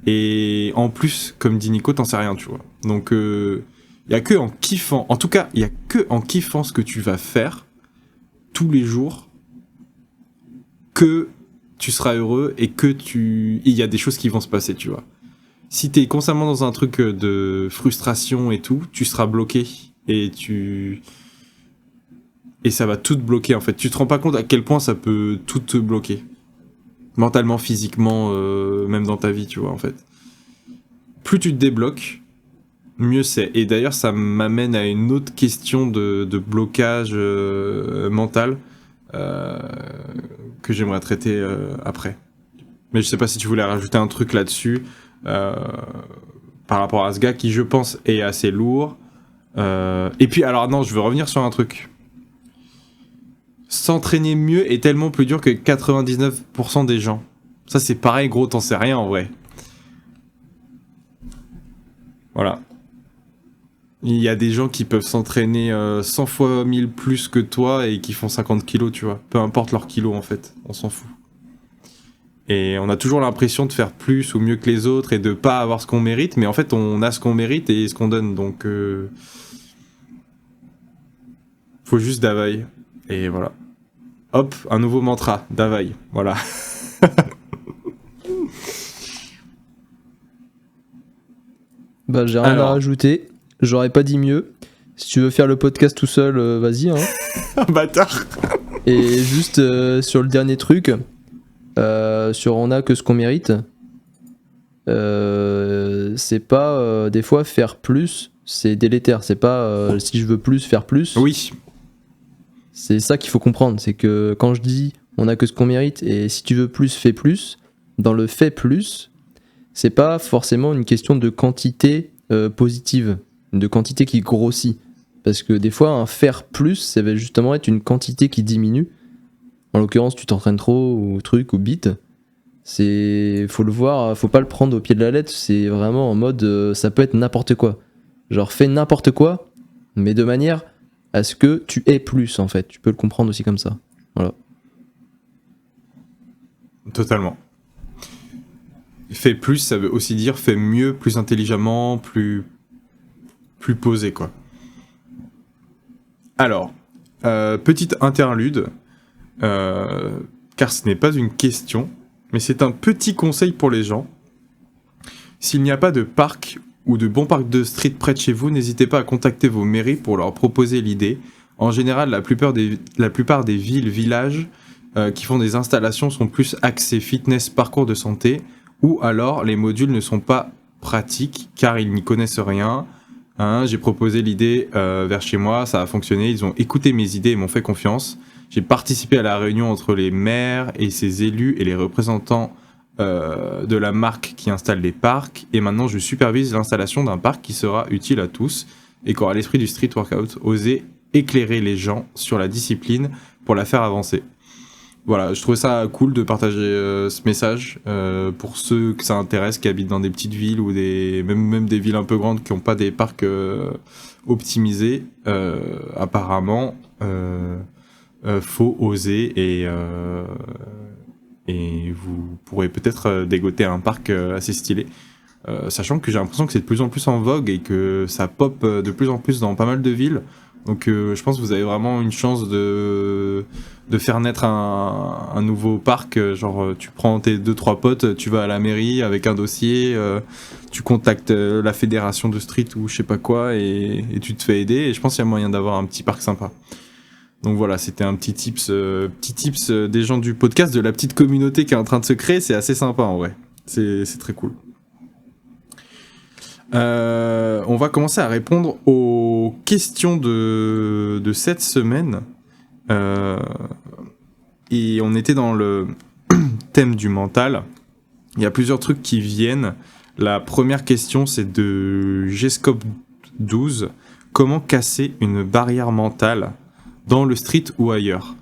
Et en plus, comme dit Nico, t'en sais rien, tu vois. Donc, il y a que en kiffant, en tout cas, il y a que en kiffant ce que tu vas faire tous les jours que tu seras heureux et que il y a des choses qui vont se passer, tu vois. Si t'es constamment dans un truc de frustration et tout, tu seras bloqué. Et ça va tout te bloquer en fait. Tu te rends pas compte à quel point ça peut tout te bloquer. Mentalement, physiquement, même dans ta vie, tu vois en fait. Plus tu te débloques, mieux c'est. Et d'ailleurs, ça m'amène à une autre question de blocage mental que j'aimerais traiter après. Mais je sais pas si tu voulais rajouter un truc là-dessus par rapport à ce gars qui, je pense, est assez lourd. Et puis, alors non, je veux revenir sur un truc. S'entraîner mieux est tellement plus dur que 99% des gens. Ça, c'est pareil, gros, t'en sais rien en vrai. Voilà. Il y a des gens qui peuvent s'entraîner 100 fois 1000 plus que toi et qui font 50 kilos, tu vois. Peu importe leur kilo, en fait. On s'en fout. Et on a toujours l'impression de faire plus ou mieux que les autres et de pas avoir ce qu'on mérite, mais en fait, on a ce qu'on mérite et ce qu'on donne, donc... Faut juste Davaï. Et voilà. Hop, un nouveau mantra. Davaï. Voilà. J'ai rien Alors. à rajouter. J'aurais pas dit mieux. Si tu veux faire le podcast tout seul, vas-y. Hein. Bâtard. Et juste sur le dernier truc, sur on a que ce qu'on mérite, c'est pas des fois faire plus, c'est délétère. C'est pas si je veux plus, faire plus. Oui. C'est ça qu'il faut comprendre. C'est que quand je dis on a que ce qu'on mérite et si tu veux plus, fais plus, dans le fait plus, c'est pas forcément une question de quantité positive. de quantité qui grossit. Parce que des fois, un faire plus, ça va justement être une quantité qui diminue. En l'occurrence, tu t'entraînes trop, ou truc, ou bit. Faut le voir, faut pas le prendre au pied de la lettre, c'est vraiment en mode, ça peut être n'importe quoi. Genre, fais n'importe quoi, mais de manière à ce que tu aies plus, en fait. Tu peux le comprendre aussi comme ça. Voilà. Totalement. Fais plus, ça veut aussi dire fais mieux, plus intelligemment, plus posé, quoi. Alors, petite interlude, car ce n'est pas une question, mais c'est un petit conseil pour les gens. S'il n'y a pas de parc ou de bons parcs de street près de chez vous, n'hésitez pas à contacter vos mairies pour leur proposer l'idée. En général, la plupart des villes, villages qui font des installations sont plus axés fitness, parcours de santé, ou alors les modules ne sont pas pratiques car ils n'y connaissent rien. J'ai proposé l'idée vers chez moi, ça a fonctionné, ils ont écouté mes idées et m'ont fait confiance. J'ai participé à la réunion entre les maires et ses élus et les représentants de la marque qui installe les parcs, et maintenant je supervise l'installation d'un parc qui sera utile à tous et qui aura l'esprit du street workout. Oser éclairer les gens sur la discipline pour la faire avancer. Voilà, je trouvais ça cool de partager ce message pour ceux que ça intéresse, qui habitent dans des petites villes ou même des villes un peu grandes qui n'ont pas des parcs optimisés. Apparemment, faut oser et vous pourrez peut-être dégoter un parc assez stylé. Sachant que j'ai l'impression que c'est de plus en plus en vogue et que ça pop de plus en plus dans pas mal de villes. Donc je pense que vous avez vraiment une chance de faire naître un nouveau parc. Genre tu prends tes 2-3 potes, tu vas à la mairie avec un dossier, tu contactes la fédération de street ou je sais pas quoi et tu te fais aider. Et je pense qu'il y a moyen d'avoir un petit parc sympa. Donc voilà, c'était un petit tips des gens du podcast, de la petite communauté qui est en train de se créer. C'est assez sympa en vrai, c'est très cool. On va commencer à répondre aux questions de cette semaine. Et on était dans le thème du mental. Il y a plusieurs trucs qui viennent. La première question, c'est de Gscope 12. Comment casser une barrière mentale dans le street ou ailleurs ?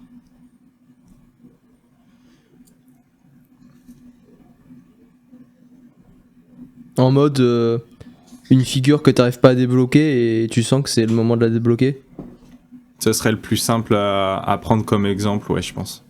En mode une figure que t'arrives pas à débloquer et tu sens que c'est le moment de la débloquer. Ça serait le plus simple à prendre comme exemple, ouais, je pense.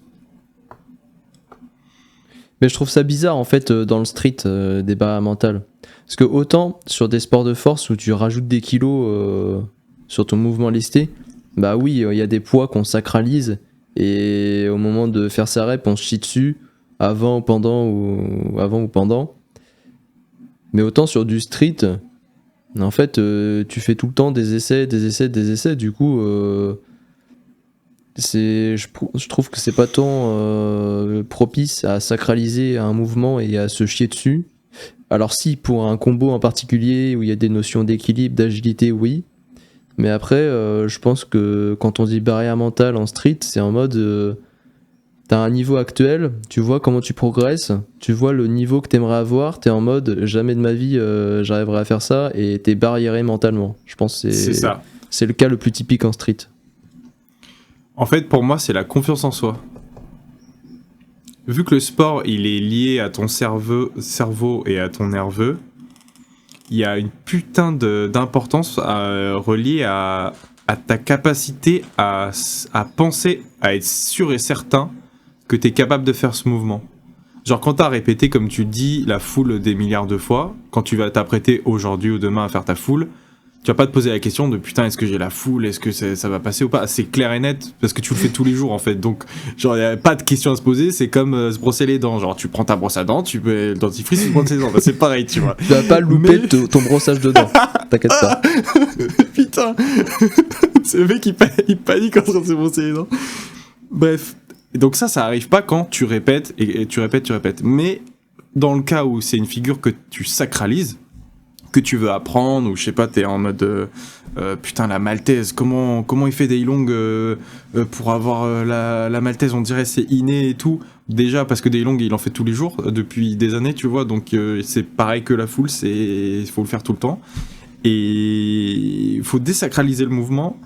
Mais je trouve ça bizarre en fait dans le street des barrières mentales. Parce que autant sur des sports de force où tu rajoutes des kilos sur ton mouvement listé, bah oui, il y a des poids qu'on sacralise et au moment de faire sa rep, on se chie dessus avant ou pendant. Mais autant sur du street, en fait, tu fais tout le temps des essais. Du coup, je trouve que c'est pas tant propice à sacraliser un mouvement et à se chier dessus. Alors si, pour un combo en particulier où il y a des notions d'équilibre, d'agilité, oui. Mais après, je pense que quand on dit barrière mentale en street, c'est en mode... T'as un niveau actuel, tu vois comment tu progresses, tu vois le niveau que t'aimerais avoir, t'es en mode jamais de ma vie j'arriverai à faire ça et t'es barriéré mentalement. Je pense que C'est ça. C'est le cas le plus typique en street. En fait, pour moi, c'est la confiance en soi. Vu que le sport, il est lié à ton cerveau et à ton nerveux, il y a une putain d'importance reliée à ta capacité à penser, à être sûr et certain que t'es capable de faire ce mouvement. Genre quand t'as répété, comme tu dis, la foule des milliards de fois, quand tu vas t'apprêter aujourd'hui ou demain à faire ta foule, tu vas pas te poser la question de putain, est-ce que j'ai la foule, est-ce que ça va passer ou pas. C'est clair et net parce que tu le fais tous les jours en fait. Donc genre y a pas de question à se poser, c'est comme se brosser les dents. Genre tu prends ta brosse à dents, tu peux le dentifrice, tu te brosses les dents. Bah, c'est pareil, tu vois. Tu vas pas louper ton brossage de dents. T'inquiète pas. Putain, c'est le mec qui panique en train de se brosser les dents. Bref. Et donc ça arrive pas quand tu répètes et tu répètes. Mais dans le cas où c'est une figure que tu sacralises, que tu veux apprendre, ou je sais pas, t'es en mode putain, la maltaise, comment il fait des longues pour avoir la maltaise, on dirait c'est inné et tout. Déjà parce que des longues il en fait tous les jours depuis des années, tu vois, donc c'est pareil que la foule, il faut le faire tout le temps. Et il faut désacraliser le mouvement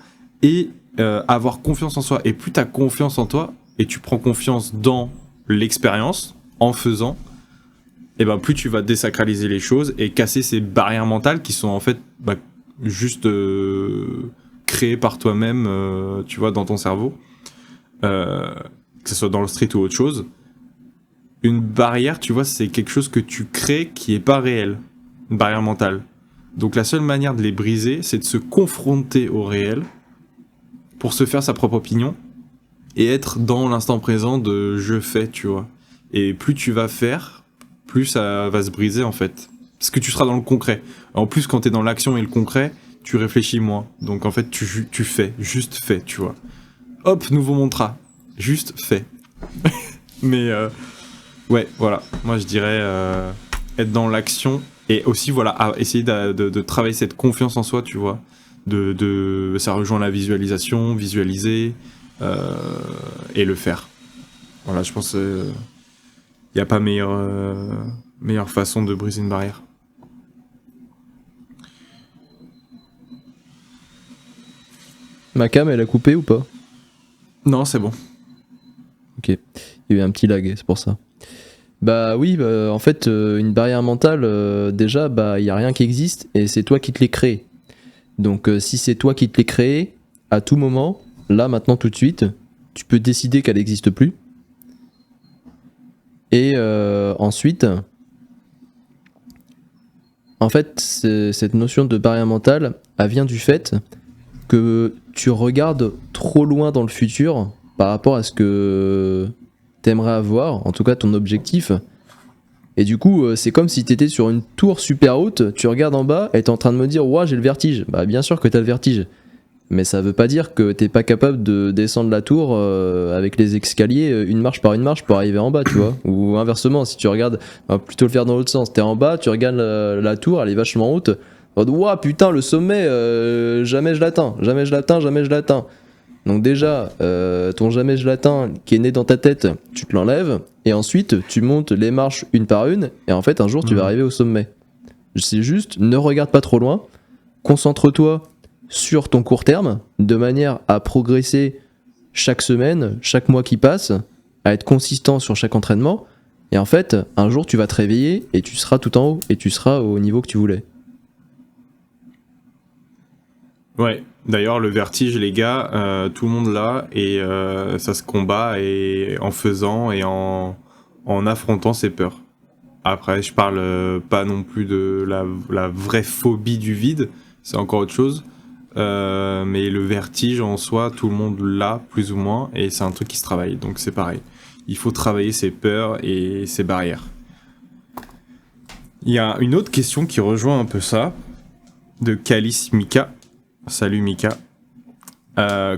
et avoir confiance en soi. Et plus tu as confiance en toi et tu prends confiance dans l'expérience en faisant, et ben plus tu vas désacraliser les choses et casser ces barrières mentales qui sont en fait juste créées par toi-même, tu vois, dans ton cerveau, que ce soit dans le street ou autre chose. Une barrière, tu vois, c'est quelque chose que tu crées qui est pas réel, une barrière mentale. Donc la seule manière de les briser, c'est de se confronter au réel pour se faire sa propre opinion et être dans l'instant présent de je fais, tu vois. Et plus tu vas faire, plus ça va se briser en fait. Parce que tu seras dans le concret. En plus, quand t'es dans l'action et le concret, tu réfléchis moins. Donc en fait, tu fais, juste fais, tu vois. Hop, nouveau mantra, juste fais. Mais ouais, voilà. Moi, je dirais être dans l'action et aussi, voilà, essayer de travailler cette confiance en soi, tu vois. Ça rejoint la visualisation, visualiser et le faire. Voilà, je pense qu'il n'y a pas meilleure façon de briser une barrière. Ma cam, elle a coupé ou pas? Non, c'est bon. Ok, il y a eu un petit lag, c'est pour ça. Bah oui, en fait, une barrière mentale, déjà, il n'y a rien qui existe et c'est toi qui te l'es créé. Donc si c'est toi qui te l'es créé, à tout moment, là, maintenant, tout de suite, tu peux décider qu'elle n'existe plus. Et ensuite, en fait, cette notion de barrière mentale, elle vient du fait que tu regardes trop loin dans le futur par rapport à ce que t'aimerais avoir, en tout cas ton objectif. Et du coup, c'est comme si t'étais sur une tour super haute, tu regardes en bas et t'es en train de me dire « Ouah, j'ai le vertige ». Bah bien sûr que t'as le vertige. Mais ça veut pas dire que t'es pas capable de descendre la tour avec les escaliers une marche par une marche pour arriver en bas, tu vois. Ou inversement, si tu regardes, on va plutôt le faire dans l'autre sens. T'es en bas, tu regardes la tour, elle est vachement haute. Ouah, putain, le sommet, jamais je l'atteins, jamais je l'atteins, jamais je l'atteins. Donc déjà, ton jamais je l'atteins qui est né dans ta tête, tu te l'enlèves. Et ensuite, tu montes les marches une par une. Et en fait, un jour, tu vas arriver au sommet. C'est juste, ne regarde pas trop loin. Concentre-toi sur ton court terme, de manière à progresser chaque semaine, chaque mois qui passe, à être consistant sur chaque entraînement. Et en fait, un jour, tu vas te réveiller et tu seras tout en haut. Et tu seras au niveau que tu voulais. Ouais, d'ailleurs, le vertige, les gars, tout le monde l'a et ça se combat et en faisant et en affrontant ses peurs. Après, je parle pas non plus de la vraie phobie du vide, c'est encore autre chose. Mais le vertige en soi, tout le monde l'a plus ou moins et c'est un truc qui se travaille, donc c'est pareil. Il faut travailler ses peurs et ses barrières. Il y a une autre question qui rejoint un peu ça, de Calice Mika. Salut Mika.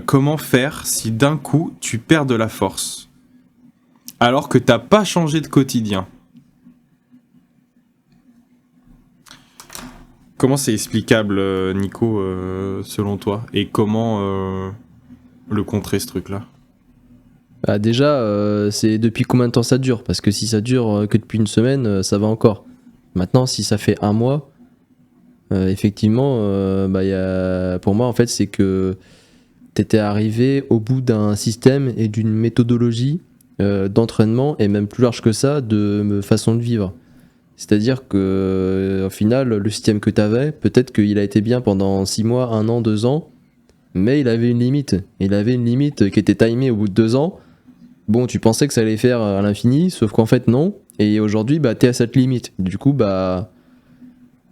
Comment faire si d'un coup tu perds de la force alors que t'as pas changé de quotidien? Comment c'est explicable, Nico, selon toi? Et comment le contrer ce truc-là? Bah déjà, c'est depuis combien de temps ça dure? Parce que si ça dure que depuis une semaine, ça va encore. Maintenant, si ça fait un mois, effectivement, pour moi, en fait, c'est que t'étais arrivé au bout d'un système et d'une méthodologie d'entraînement, et même plus large que ça, de façon de vivre. C'est-à-dire que, au final, le système que t'avais, peut-être qu'il a été bien pendant 6 mois, 1 an, 2 ans, mais il avait une limite. Il avait une limite qui était timée au bout de 2 ans. Bon, tu pensais que ça allait faire à l'infini, sauf qu'en fait, non. Et aujourd'hui, t'es à cette limite. Du coup,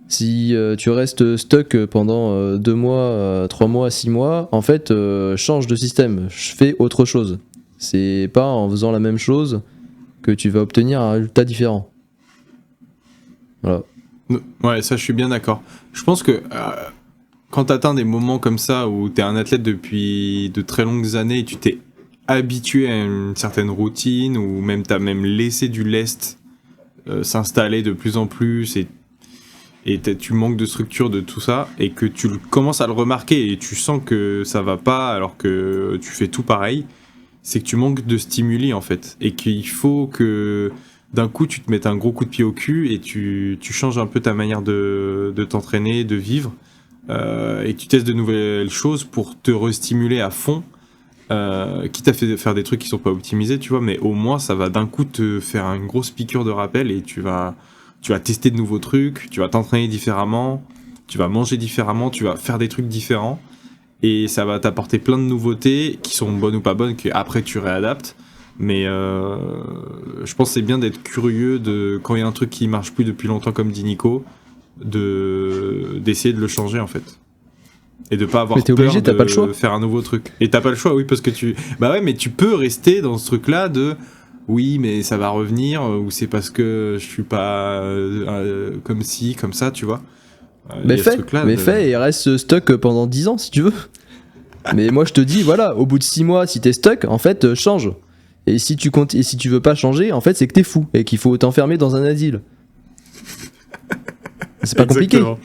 si tu restes stuck pendant 2 mois, 3 mois, 6 mois, en fait, change de système, je fais autre chose. C'est pas en faisant la même chose que tu vas obtenir un résultat différent. Voilà. Ouais, ça je suis bien d'accord. Je pense que quand t'atteins des moments comme ça où t'es un athlète depuis de très longues années et tu t'es habitué à une certaine routine ou même t'as même laissé du lest s'installer de plus en plus et tu manques de structure de tout ça et que tu commences à le remarquer et tu sens que ça va pas alors que tu fais tout pareil, c'est que tu manques de stimuli en fait et qu'il faut que d'un coup tu te mettes un gros coup de pied au cul et tu changes un peu ta manière de t'entraîner, de vivre et tu testes de nouvelles choses pour te restimuler à fond, quitte à faire des trucs qui sont pas optimisés, tu vois, mais au moins ça va d'un coup te faire une grosse piqûre de rappel et tu vas tester de nouveaux trucs, tu vas t'entraîner différemment, tu vas manger différemment, tu vas faire des trucs différents et ça va t'apporter plein de nouveautés qui sont bonnes ou pas bonnes qu'après tu réadaptes. Mais je pense que c'est bien d'être curieux de quand il y a un truc qui marche plus depuis longtemps comme dit Nico, d'essayer de le changer en fait. Et de pas avoir peur obligé, t'as pas le choix. de faire un nouveau truc. Et t'as pas le choix, oui, parce que bah ouais, mais tu peux rester dans ce truc-là de oui, mais ça va revenir, ou c'est parce que je suis pas comme ci, comme ça, tu vois. Mais fais et reste stuck pendant 10 ans si tu veux. Mais moi je te dis, voilà, au bout de 6 mois, si t'es stuck, en fait, change. Et si tu veux pas changer, en fait, c'est que t'es fou et qu'il faut t'enfermer dans un asile. C'est pas compliqué. Exactement.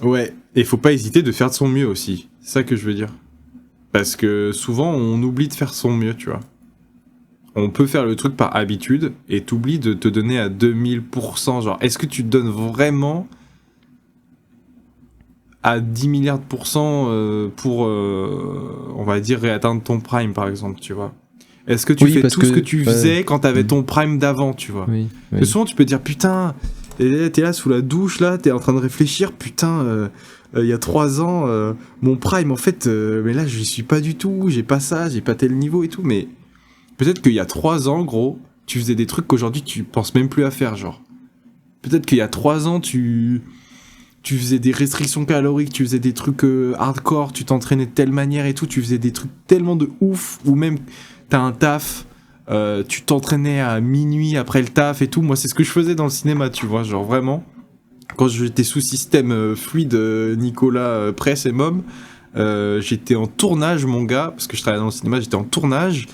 Ouais, et faut pas hésiter de faire de son mieux aussi. C'est ça que je veux dire. Parce que souvent, on oublie de faire son mieux, tu vois. On peut faire le truc par habitude et t'oublies de te donner à 2000%. Genre, est-ce que tu te donnes vraiment à 10 milliards de pourcents pour, on va dire, réatteindre ton prime, par exemple, tu vois? Est-ce que tu fais tout ce que tu faisais quand t'avais ton prime d'avant, tu vois? Oui. Parce que souvent, tu peux te dire, putain, t'es là sous la douche, là, t'es en train de réfléchir, putain, il y a 3 ans, mon prime, en fait, mais là, je suis pas du tout, j'ai pas ça, j'ai pas tel niveau et tout, mais peut-être qu'il y a 3 ans, gros, tu faisais des trucs qu'aujourd'hui, tu penses même plus à faire, genre. Peut-être qu'il y a 3 ans, tu faisais des restrictions caloriques, tu faisais des trucs hardcore, tu t'entraînais de telle manière et tout, tu faisais des trucs tellement de ouf, ou même t'as un taf, tu t'entraînais à minuit après le taf et tout. Moi, c'est ce que je faisais dans le cinéma, tu vois, genre vraiment. Quand j'étais sous système fluide Nicolas Presse et Mom, j'étais en tournage, mon gars, parce que je travaillais dans le cinéma, j'étais en tournage.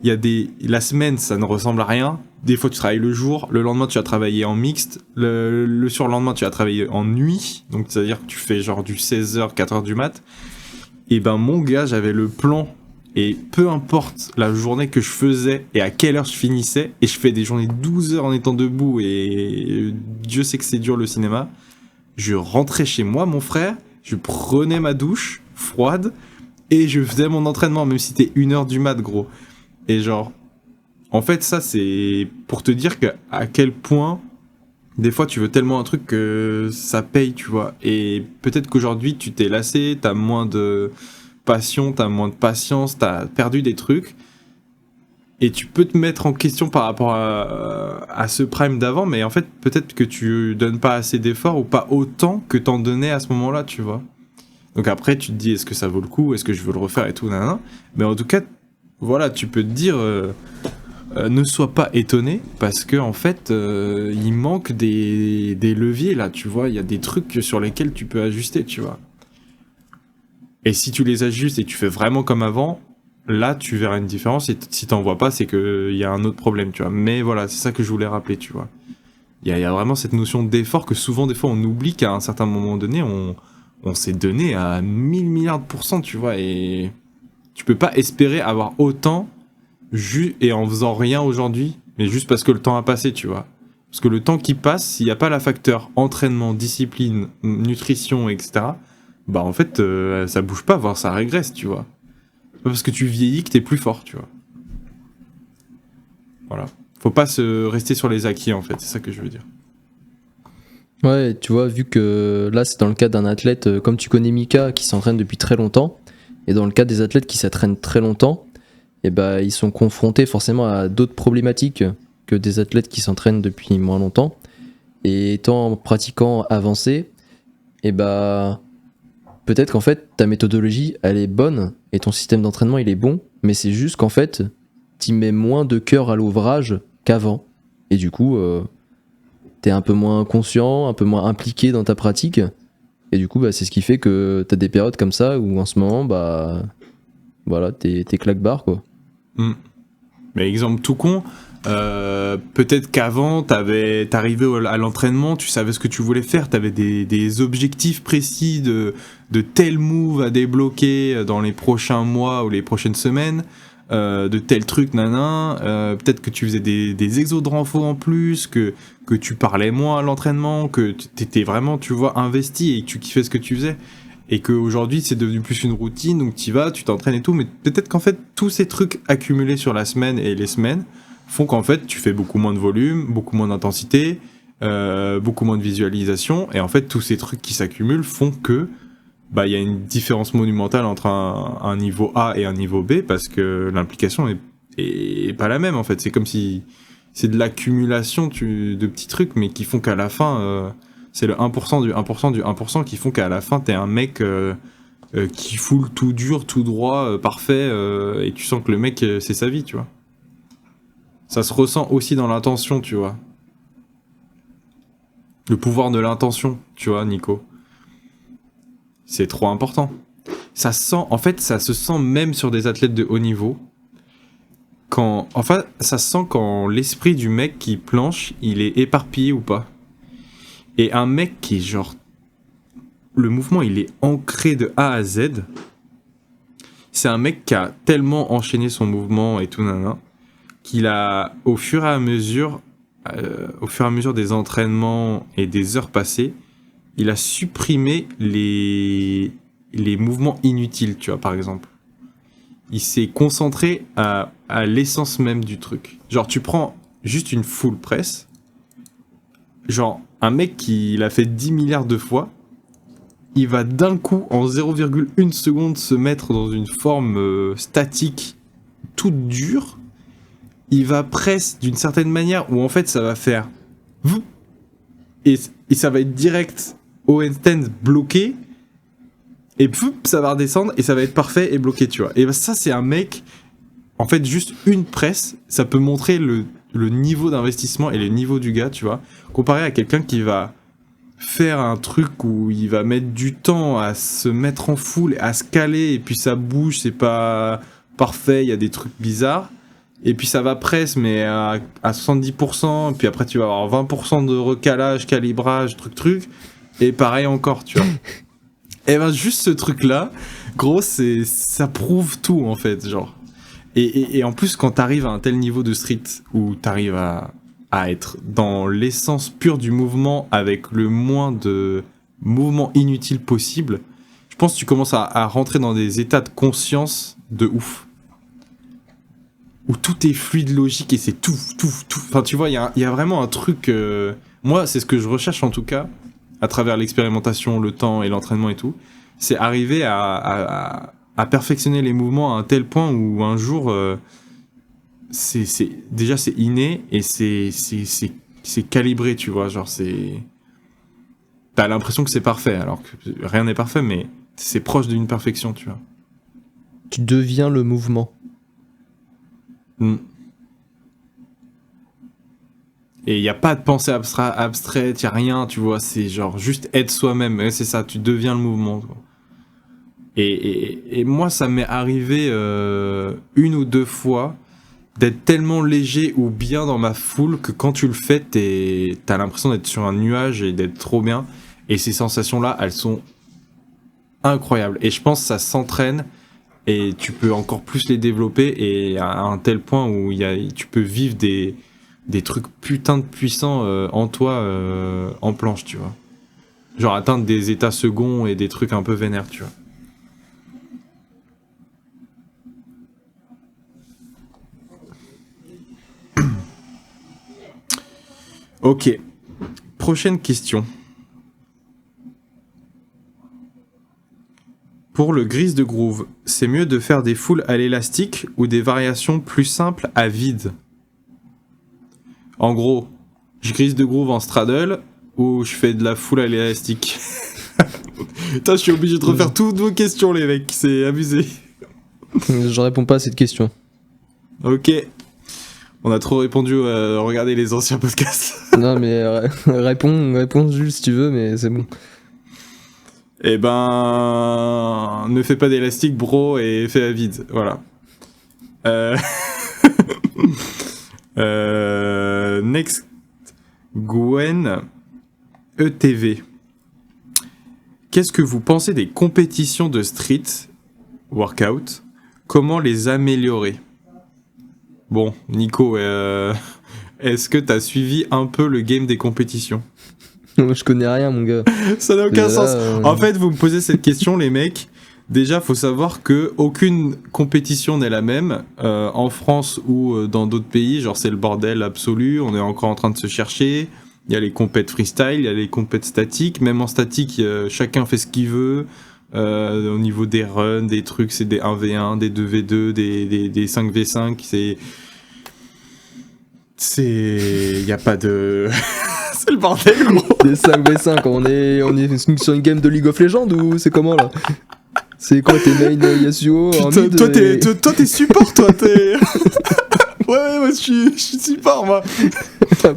La semaine, ça ne ressemble à rien. Des fois, tu travailles le jour, le lendemain, tu vas travailler en mixte, le surlendemain, tu vas travailler en nuit, donc c'est-à-dire que tu fais genre du 16h, 4h du mat. Et ben, mon gars, j'avais le plan, et peu importe la journée que je faisais et à quelle heure je finissais, et je fais des journées de 12 heures en étant debout, et Dieu sait que c'est dur le cinéma, je rentrais chez moi, mon frère, je prenais ma douche froide, et je faisais mon entraînement, même si c'était 1h du mat, gros. Et genre, en fait, ça, c'est pour te dire à quel point, des fois, tu veux tellement un truc que ça paye, tu vois. Et peut-être qu'aujourd'hui, tu t'es lassé, t'as moins de passion, t'as moins de patience, t'as perdu des trucs. Et tu peux te mettre en question par rapport à ce prime d'avant, mais en fait, peut-être que tu donnes pas assez d'efforts ou pas autant que t'en donnais à ce moment-là, tu vois. Donc après, tu te dis, est-ce que ça vaut le coup? Est-ce que je veux le refaire et tout, nanana. Mais en tout cas, voilà, tu peux te dire, ne sois pas étonné, parce que en fait, il manque des leviers là, tu vois, il y a des trucs sur lesquels tu peux ajuster, tu vois. Et si tu les ajustes et tu fais vraiment comme avant, là, tu verras une différence, et si t'en vois pas, c'est qu'il y a un autre problème, tu vois. Mais voilà, c'est ça que je voulais rappeler, tu vois. Il y a vraiment cette notion d'effort que souvent, des fois, on oublie qu'à un certain moment donné, on s'est donné à 1000 milliards de pourcents, tu vois, et tu peux pas espérer avoir autant et en faisant rien aujourd'hui, mais juste parce que le temps a passé, tu vois. Parce que le temps qui passe, s'il n'y a pas la facteur entraînement, discipline, nutrition, etc., bah en fait, ça bouge pas, voire ça régresse, tu vois. Pas parce que tu vieillis que t'es plus fort, tu vois. Voilà. Faut pas se rester sur les acquis, en fait, c'est ça que je veux dire. Ouais, tu vois, vu que là, c'est dans le cas d'un athlète, comme tu connais Mika, qui s'entraîne depuis très longtemps, et dans le cas des athlètes qui s'entraînent très longtemps, et bah, ils sont confrontés forcément à d'autres problématiques que des athlètes qui s'entraînent depuis moins longtemps. Et étant pratiquant avancé, et bah, peut-être qu'en fait ta méthodologie elle est bonne et ton système d'entraînement il est bon, mais c'est juste qu'en fait t'y mets moins de cœur à l'ouvrage qu'avant. Et du coup, t'es un peu moins conscient, un peu moins impliqué dans ta pratique. Et du coup, bah, c'est ce qui fait que t'as des périodes comme ça où en ce moment, bah, voilà, t'es claque-barre, quoi. Mais exemple tout con, peut-être qu'avant, t'arrivais à l'entraînement, tu savais ce que tu voulais faire, t'avais des objectifs précis de tel move à débloquer dans les prochains mois ou les prochaines semaines. de tel truc, nanan, peut-être que tu faisais des exos de renfort en plus, que tu parlais moins à l'entraînement, que t'étais vraiment, tu vois, investi et que tu kiffais ce que tu faisais. Et qu'aujourd'hui, c'est devenu plus une routine, donc tu vas, tu t'entraînes et tout, mais peut-être qu'en fait, tous ces trucs accumulés sur la semaine et les semaines font qu'en fait, tu fais beaucoup moins de volume, beaucoup moins d'intensité, beaucoup moins de visualisation, et en fait, tous ces trucs qui s'accumulent font que bah, y a une différence monumentale entre un niveau A et un niveau B, parce que l'implication est pas la même, en fait. C'est comme si c'est de l'accumulation de petits trucs, mais qui font qu'à la fin, c'est le 1% du 1% du 1% qui font qu'à la fin, t'es un mec qui foule tout dur, tout droit, parfait, et tu sens que le mec, c'est sa vie, tu vois. Ça se ressent aussi dans l'intention, tu vois. Le pouvoir de l'intention, tu vois, Nico. C'est trop important. Ça sent, en fait, ça se sent même sur des athlètes de haut niveau. Ça se sent quand l'esprit du mec qui planche, il est éparpillé ou pas. Et un mec qui est genre... Le mouvement, il est ancré de A à Z. C'est un mec qui a tellement enchaîné son mouvement et tout, nanana, qu'il a, au fur et à mesure des entraînements et des heures passées, il a supprimé les mouvements inutiles, tu vois, par exemple. Il s'est concentré à l'essence même du truc. Genre, tu prends juste une full press, genre, un mec qui l'a fait 10 milliards de fois, il va d'un coup, en 0,1 seconde, se mettre dans une forme statique, toute dure. Il va press d'une certaine manière où en fait ça va faire et ça va être direct au handstand bloqué et ça va redescendre et ça va être parfait et bloqué, tu vois. Et bah, ça, c'est un mec, en fait, juste une presse, ça peut montrer le niveau d'investissement et le niveau du gars, tu vois, comparé à quelqu'un qui va faire un truc où il va mettre du temps à se mettre en foule, à se caler, et puis ça bouge, c'est pas parfait, il y a des trucs bizarres. Et puis ça va presse, mais à 70%, puis après tu vas avoir 20% de recalage, calibrage, truc, et pareil encore, tu vois. Et ben juste ce truc-là, gros, ça prouve tout, en fait, genre. Et en plus, quand t'arrives à un tel niveau de street, où t'arrives à être dans l'essence pure du mouvement, avec le moins de mouvements inutiles possible, je pense que tu commences à rentrer dans des états de conscience de ouf. Où tout est fluide, logique, et c'est tout. Enfin, tu vois, il y a vraiment un truc... Moi, c'est ce que je recherche, en tout cas, à travers l'expérimentation, le temps et l'entraînement et tout, c'est arriver à perfectionner les mouvements à un tel point où un jour, déjà, c'est inné, et c'est calibré, tu vois, genre, t'as l'impression que c'est parfait, alors que rien n'est parfait, mais c'est proche d'une perfection, tu vois. Tu deviens le mouvement. Et il n'y a pas de pensée abstraite, il n'y a rien, tu vois, c'est genre juste être soi-même, et c'est ça, tu deviens le mouvement. Quoi. Et moi, ça m'est arrivé une ou deux fois d'être tellement léger ou bien dans ma foule que quand tu le fais, t'as l'impression d'être sur un nuage et d'être trop bien. Et ces sensations-là, elles sont incroyables. Et je pense que ça s'entraîne et tu peux encore plus les développer et à un tel point où tu peux vivre des trucs putain de puissants en toi en planche, tu vois. Genre atteindre des états seconds et des trucs un peu vénères, tu vois. Ok. Prochaine question. Pour le grise de groove, c'est mieux de faire des foules à l'élastique ou des variations plus simples à vide? En gros, je grise de groove en straddle ou je fais de la foule à l'élastique? Putain, je suis obligé de refaire toutes vos questions, les mecs, c'est abusé. Je réponds pas à cette question. Ok. On a trop répondu, regardez les anciens podcasts. Non, mais réponds juste si tu veux, mais c'est bon. Eh ben, ne fais pas d'élastique, bro, et fais à vide, voilà. Next, Gwen ETV. Qu'est-ce que vous pensez des compétitions de street workout? Comment les améliorer? Bon, Nico, est-ce que t'as suivi un peu le game des compétitions? Moi, je connais rien, mon gars. Ça n'a aucun Là, sens. En fait, vous me posez cette question, les mecs. Déjà, faut savoir que aucune compétition n'est la même en France ou dans d'autres pays. Genre, c'est le bordel absolu. On est encore en train de se chercher. Il y a les compètes freestyle, il y a les compètes statiques. Même en statique, chacun fait ce qu'il veut. Au niveau des runs, des trucs, c'est des 1v1, des 2v2, des 5v5. Il y a pas de... c'est le bordel, gros. Des 5v5, on est sur une game de League of Legends ou c'est comment là? C'est quoi tes main Yasuo en Putain, mid toi, t'es support, toi, t'es... Ouais, moi, je suis support, moi.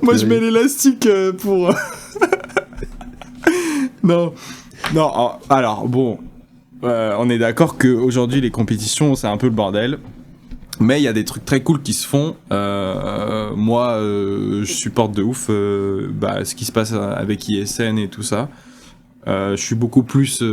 Moi, je mets l'élastique pour... Non, alors, bon, on est d'accord qu'aujourd'hui, les compétitions, c'est un peu le bordel. Mais il y a des trucs très cool qui se font. Moi, je supporte de ouf ce qui se passe avec ISN et tout ça. Je suis beaucoup plus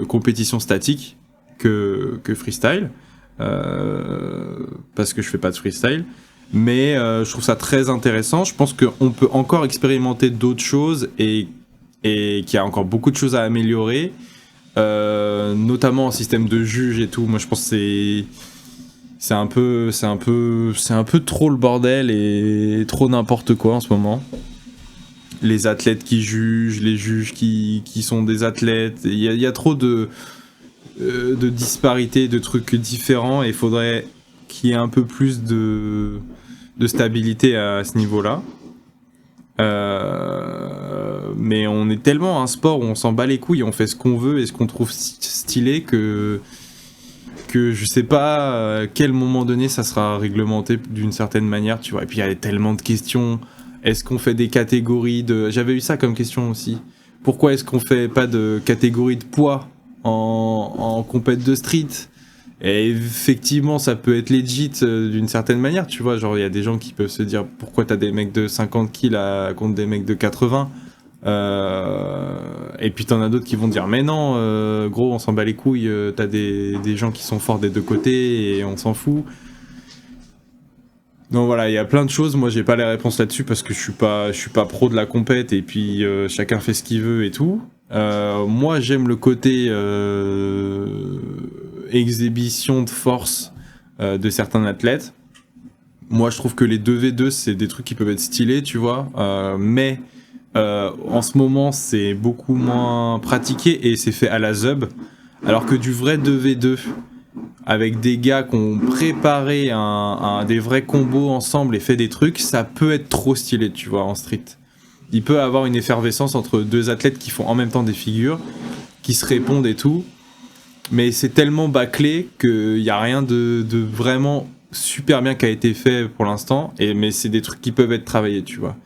compétition statique que freestyle. Parce que je fais pas de freestyle. Mais je trouve ça très intéressant. Je pense qu'on peut encore expérimenter d'autres choses et qu'il y a encore beaucoup de choses à améliorer. Notamment en système de juge et tout. Moi, je pense que c'est un peu trop le bordel et trop n'importe quoi en ce moment. Les athlètes qui jugent, les juges qui sont des athlètes. Il y a trop de disparités, de trucs différents et il faudrait qu'il y ait un peu plus de stabilité à ce niveau-là. Mais on est tellement un sport où on s'en bat les couilles, on fait ce qu'on veut et ce qu'on trouve stylé que je sais pas à quel moment donné ça sera réglementé d'une certaine manière, tu vois. Et puis il y a tellement de questions. Est-ce qu'on fait des catégories de... J'avais eu ça comme question aussi. Pourquoi est-ce qu'on fait pas de catégorie de poids en compète de street? Et effectivement, ça peut être legit d'une certaine manière, tu vois. Genre, il y a des gens qui peuvent se dire pourquoi t'as des mecs de 50 kills contre des mecs de 80. Et puis t'en as d'autres qui vont dire mais non, gros, on s'en bat les couilles. T'as des gens qui sont forts des deux côtés et on s'en fout. Donc voilà, il y a plein de choses. Moi, j'ai pas les réponses là-dessus parce que je suis pas pro de la compète et puis chacun fait ce qu'il veut et tout. Moi, j'aime le côté exhibition de force de certains athlètes. Moi, je trouve que les 2v2, c'est des trucs qui peuvent être stylés, tu vois. Mais en ce moment, c'est beaucoup moins pratiqué et c'est fait à la ZUB. Alors que du vrai 2v2, avec des gars qui ont préparé des vrais combos ensemble et fait des trucs, ça peut être trop stylé, tu vois, en street. Il peut avoir une effervescence entre deux athlètes qui font en même temps des figures, qui se répondent et tout. Mais c'est tellement bâclé qu'il n'y a rien de vraiment super bien qui a été fait pour l'instant. Mais c'est des trucs qui peuvent être travaillés, tu vois.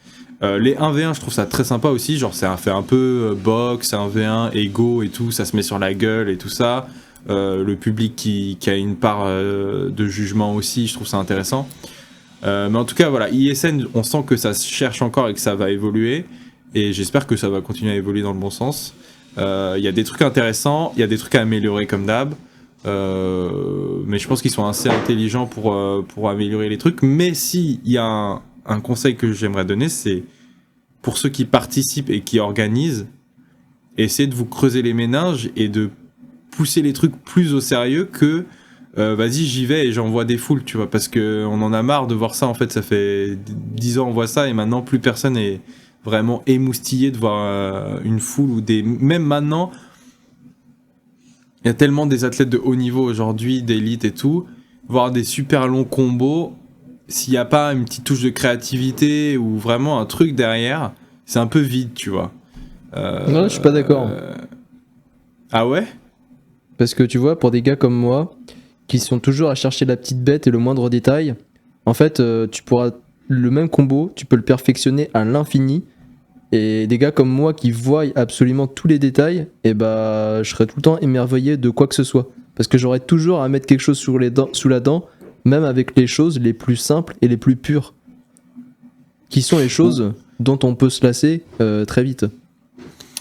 Les 1v1, je trouve ça très sympa aussi. Genre, c'est fait un peu box, 1v1, ego et tout. Ça se met sur la gueule et tout ça. Le public qui a une part de jugement aussi, je trouve ça intéressant. Mais en tout cas, voilà, ISN, on sent que ça se cherche encore et que ça va évoluer. Et j'espère que ça va continuer à évoluer dans le bon sens. Il y a des trucs intéressants, il y a des trucs à améliorer comme d'hab. Mais je pense qu'ils sont assez intelligents pour améliorer les trucs. Mais s'il y a un conseil que j'aimerais donner, c'est pour ceux qui participent et qui organisent, essayez de vous creuser les méninges et de pousser les trucs plus au sérieux que vas-y j'y vais et j'envoie des foules, tu vois, parce que on en a marre de voir ça. En fait, ça fait 10 ans on voit ça et maintenant plus personne est vraiment émoustillé de voir une foule ou même maintenant il y a tellement des athlètes de haut niveau aujourd'hui, d'élite et tout, voir des super longs combos, s'il n'y a pas une petite touche de créativité ou vraiment un truc derrière, c'est un peu vide, tu vois. Non, je suis pas d'accord. Ah ouais? Parce que tu vois, pour des gars comme moi, qui sont toujours à chercher la petite bête et le moindre détail, en fait, tu pourras le même combo, tu peux le perfectionner à l'infini. Et des gars comme moi qui voient absolument tous les détails, et bah, je serais tout le temps émerveillé de quoi que ce soit. Parce que j'aurais toujours à mettre quelque chose sous la dent, même avec les choses les plus simples et les plus pures. Qui sont les choses dont on peut se lasser très vite.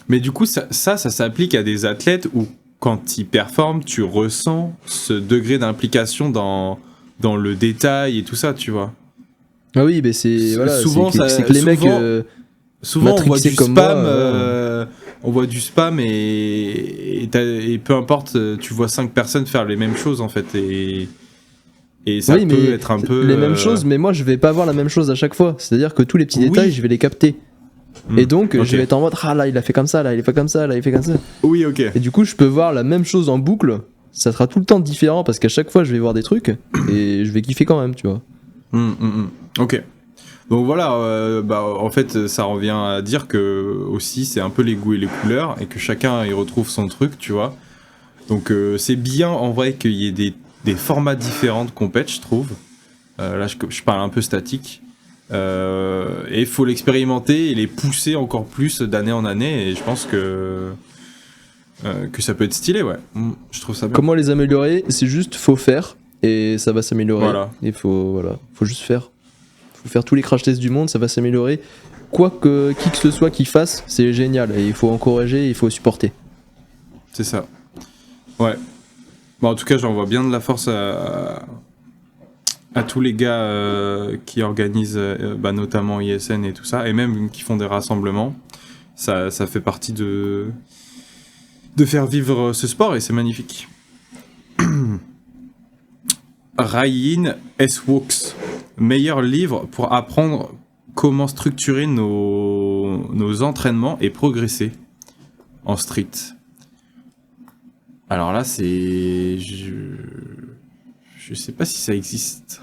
Mais du coup, ça s'applique à des athlètes où, quand ils performent, tu ressens ce degré d'implication dans dans le détail et tout ça, tu vois. Ah oui, mais c'est voilà, Souvent, c'est que les mecs souvent on voit du comme spam, moi, on voit du spam et peu importe, tu vois 5 personnes faire les mêmes choses en fait et ça oui, peut mais être un peu les mêmes choses, mais moi je vais pas voir la même chose à chaque fois. C'est-à-dire que tous les petits Oui. détails, je vais les capter. Et donc ok. je vais être en mode ah là il a fait comme ça, là il est fait comme ça, là il fait comme ça. Oui, ok. Et du coup je peux voir la même chose en boucle. Ça sera tout le temps différent parce qu'à chaque fois je vais voir des trucs et je vais kiffer quand même, tu vois. Ok. Donc voilà, en fait, ça revient à dire que aussi c'est un peu les goûts et les couleurs et que chacun y retrouve son truc, tu vois. Donc c'est bien en vrai qu'il y ait des formats différents de compète, je trouve. Là, je parle un peu statique. Et il faut l'expérimenter et les pousser encore plus d'année en année. Et je pense que ça peut être stylé, ouais. Je trouve ça bien. Comment les améliorer? C'est juste faut faire et ça va s'améliorer. Voilà. Il faut juste faire. Faut faire tous les crash tests du monde, ça va s'améliorer. Quoi que qui que ce soit qui fasse, c'est génial et il faut encourager, il faut supporter. C'est ça. Ouais. Bon, en tout cas, j'envoie bien de la force à tous les gars qui organisent notamment ISN et tout ça, et même qui font des rassemblements. Ça fait partie de faire vivre ce sport et c'est magnifique. Ryan S. Wooks, meilleur livre pour apprendre comment structurer nos entraînements et progresser en street. Alors là, c'est... Je sais pas si ça existe.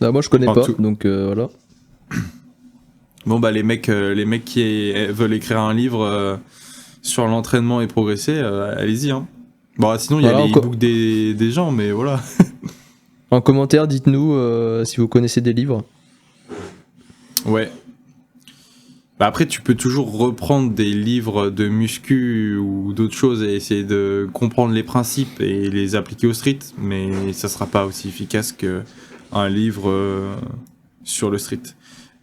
Bah, moi je connais pas, tout. donc voilà. Bon bah les mecs qui veulent écrire un livre sur l'entraînement et progresser, allez-y hein. Bon sinon il y a les e-books des gens, mais voilà. En commentaire, dites-nous si vous connaissez des livres. Ouais. Bah après tu peux toujours reprendre des livres de muscu ou d'autres choses et essayer de comprendre les principes et les appliquer au street, mais ça sera pas aussi efficace qu'un livre sur le street.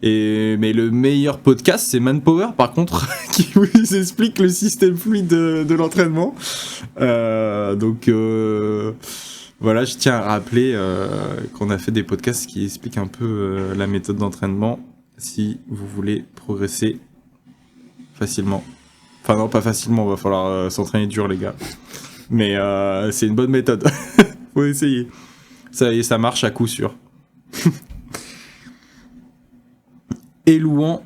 Mais le meilleur podcast, c'est Manpower, par contre, qui vous explique le système fluide de l'entraînement. Donc voilà, je tiens à rappeler qu'on a fait des podcasts qui expliquent un peu la méthode d'entraînement si vous voulez progresser facilement. Enfin non, pas facilement, va falloir s'entraîner dur, les gars. Mais c'est une bonne méthode. Faut essayer. Ça marche à coup sûr. Elouan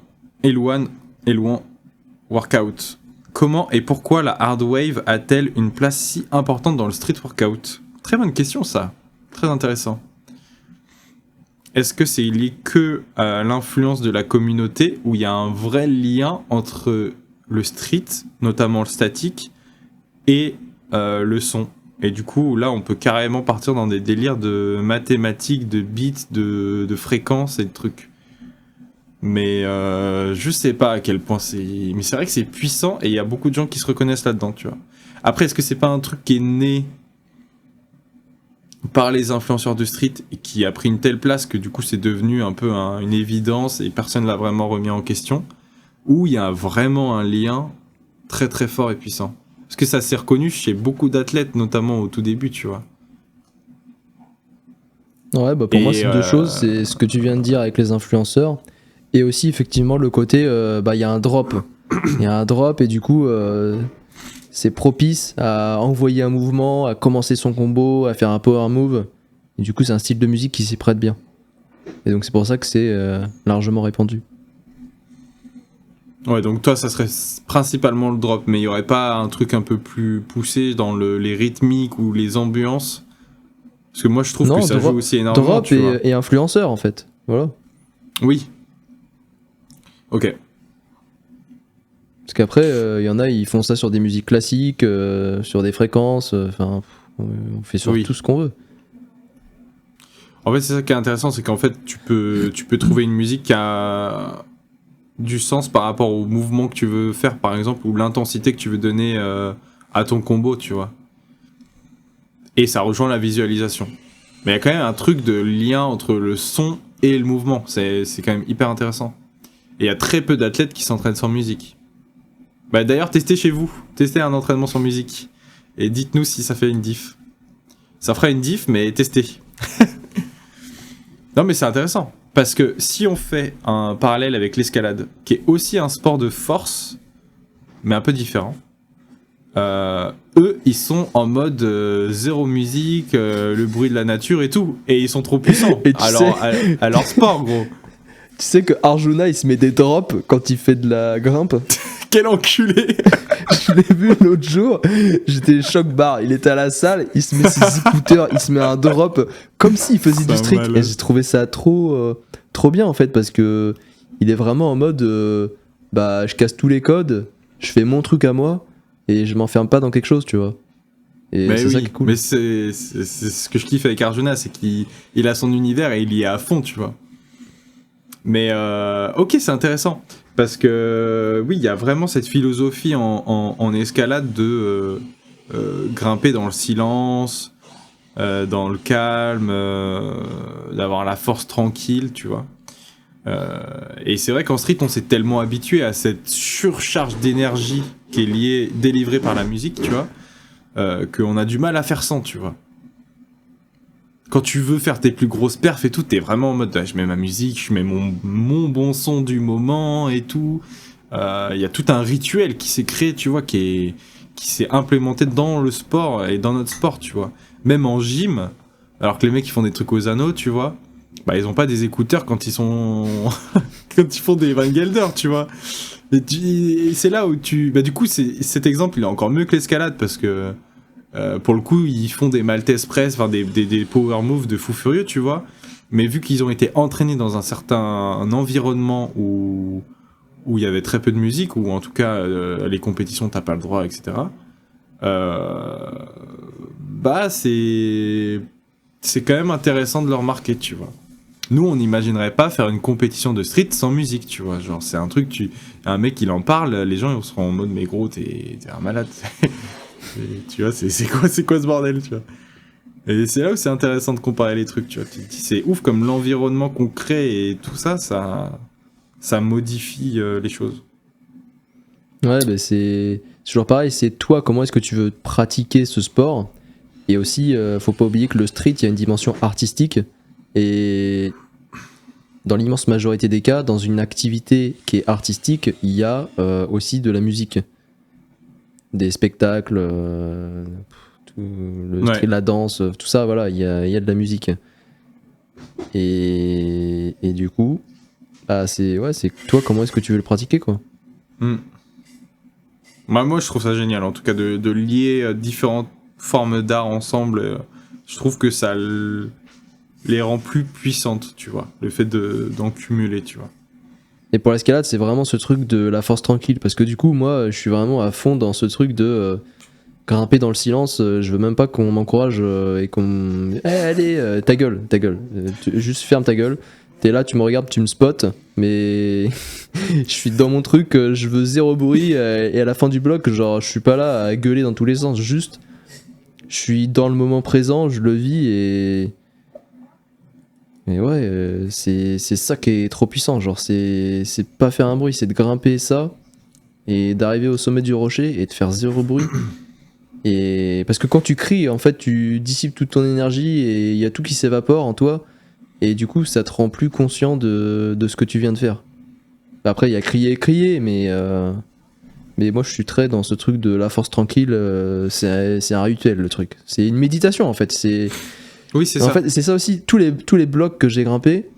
Workout. Comment et pourquoi la hard wave a-t-elle une place si importante dans le street workout? Très bonne question ça, très intéressant. Est-ce que c'est lié que à l'influence de la communauté où il y a un vrai lien entre le street, notamment le statique, et le son? Et du coup là on peut carrément partir dans des délires de mathématiques, de beats, de fréquences et de trucs. Mais je sais pas à quel point c'est... Mais c'est vrai que c'est puissant et il y a beaucoup de gens qui se reconnaissent là-dedans, tu vois. Après, est-ce que c'est pas un truc qui est né par les influenceurs de street et qui a pris une telle place que du coup c'est devenu un peu une évidence et personne l'a vraiment remis en question? Ou il y a vraiment un lien très très fort et puissant? Parce que ça s'est reconnu chez beaucoup d'athlètes, notamment au tout début, tu vois. Ouais, bah pour moi c'est deux choses, c'est ce que tu viens de dire avec les influenceurs. Et aussi effectivement le côté, il y a un drop. Il y a un drop et du coup c'est propice à envoyer un mouvement, à commencer son combo, à faire un power move. Et du coup c'est un style de musique qui s'y prête bien. Et donc c'est pour ça que c'est largement répandu. Ouais, donc toi ça serait principalement le drop, mais il n'y aurait pas un truc un peu plus poussé dans les rythmiques ou les ambiances? Parce que moi je trouve que ça joue aussi énormément. Drop et influenceur en fait. Voilà. Oui. Ok. Parce qu'après, il y en a, ils font ça sur des musiques classiques, sur des fréquences, on fait sur tout ce qu'on veut. En fait, c'est ça qui est intéressant, c'est qu'en fait, tu peux trouver une musique qui a du sens par rapport au mouvement que tu veux faire, par exemple, ou l'intensité que tu veux donner à ton combo, tu vois. Et ça rejoint la visualisation. Mais il y a quand même un truc de lien entre le son et le mouvement. C'est quand même hyper intéressant. Et il y a très peu d'athlètes qui s'entraînent sans musique. Bah d'ailleurs, testez chez vous. Testez un entraînement sans musique. Et dites-nous si ça fait une diff. Ça fera une diff, mais testée. Non, mais c'est intéressant. Parce que si on fait un parallèle avec l'escalade, qui est aussi un sport de force, mais un peu différent, eux, ils sont en mode zéro musique, le bruit de la nature et tout. Et ils sont trop puissants Et tu à leur sport, gros. Tu sais que Arjuna il se met des drops quand il fait de la grimpe. Quel enculé. Je l'ai vu l'autre jour, j'étais choc barre. Il était à la salle, il se met ses écouteurs, il se met un drop comme s'il faisait du street. Et j'ai trouvé ça trop bien en fait parce que il est vraiment en mode bah je casse tous les codes, je fais mon truc à moi et je m'enferme pas dans quelque chose, tu vois. Et Mais c'est ça qui est cool. mais c'est ce que je kiffe avec Arjuna, c'est qu'il a son univers et il y est à fond, tu vois. Mais ok, c'est intéressant. Parce que oui, il y a vraiment cette philosophie en escalade de grimper dans le silence, dans le calme, d'avoir la force tranquille, tu vois. Et c'est vrai qu'en street, on s'est tellement habitué à cette surcharge d'énergie qui est délivrée par la musique, tu vois, qu'on a du mal à faire sans, tu vois. Quand tu veux faire tes plus grosses perfs et tout, t'es vraiment en mode je mets ma musique, je mets mon bon son du moment et tout. Il y a tout un rituel qui s'est créé, tu vois, qui s'est implémenté dans le sport et dans notre sport, tu vois. Même en gym, alors que les mecs qui font des trucs aux anneaux, tu vois, bah ils ont pas des écouteurs quand ils sont quand ils font des Van Gelder, tu vois. Et c'est là où bah du coup cet exemple il est encore mieux que l'escalade parce que pour le coup, ils font des Maltese Press, enfin des power moves de fou furieux, tu vois. Mais vu qu'ils ont été entraînés dans un certain environnement où il y avait très peu de musique, ou en tout cas les compétitions t'as pas le droit, etc. Bah c'est quand même intéressant de le remarquer, tu vois. Nous, on n'imaginerait pas faire une compétition de street sans musique, tu vois. Genre, c'est un truc, un mec il en parle, les gens ils seront en mode mais gros, t'es un malade. Et, tu vois, c'est quoi ce bordel, tu vois. Et c'est là où c'est intéressant de comparer les trucs, tu vois. C'est ouf comme l'environnement qu'on crée et tout ça, ça modifie les choses. Ouais, bah c'est toujours pareil, c'est toi, comment est-ce que tu veux pratiquer ce sport. Et aussi, faut pas oublier que le street, il y a une dimension artistique. Et dans l'immense majorité des cas, dans une activité qui est artistique, il y a aussi de la musique. Des spectacles, le street, la danse, tout ça, voilà, il y a de la musique. Et du coup, bah c'est toi, comment est-ce que tu veux le pratiquer, quoi. Bah, moi, je trouve ça génial, en tout cas, de lier différentes formes d'art ensemble. Je trouve que ça les rend plus puissantes, tu vois, le fait d'en cumuler, tu vois. Et pour l'escalade, c'est vraiment ce truc de la force tranquille, parce que du coup, moi, je suis vraiment à fond dans ce truc de grimper dans le silence. Je veux même pas qu'on m'encourage et qu'on allez, ta gueule, juste ferme ta gueule. T'es là, tu me regardes, tu me spots, mais je suis dans mon truc, je veux zéro bruit, et à la fin du bloc, genre, je suis pas là à gueuler dans tous les sens, juste, je suis dans le moment présent, je le vis, et ouais, c'est ça qui est trop puissant, genre, c'est pas faire un bruit, c'est de grimper ça, et d'arriver au sommet du rocher, et de faire zéro bruit. Et parce que quand tu cries, en fait, tu dissipes toute ton énergie, et il y a tout qui s'évapore en toi. Et du coup, ça te rend plus conscient de ce que tu viens de faire. Après, il y a crier, mais moi, je suis très dans ce truc de la force tranquille. C'est un rituel, le truc. C'est une méditation, en fait. Oui, c'est ça. En fait, c'est ça aussi. Tous les blocs que j'ai grimpés,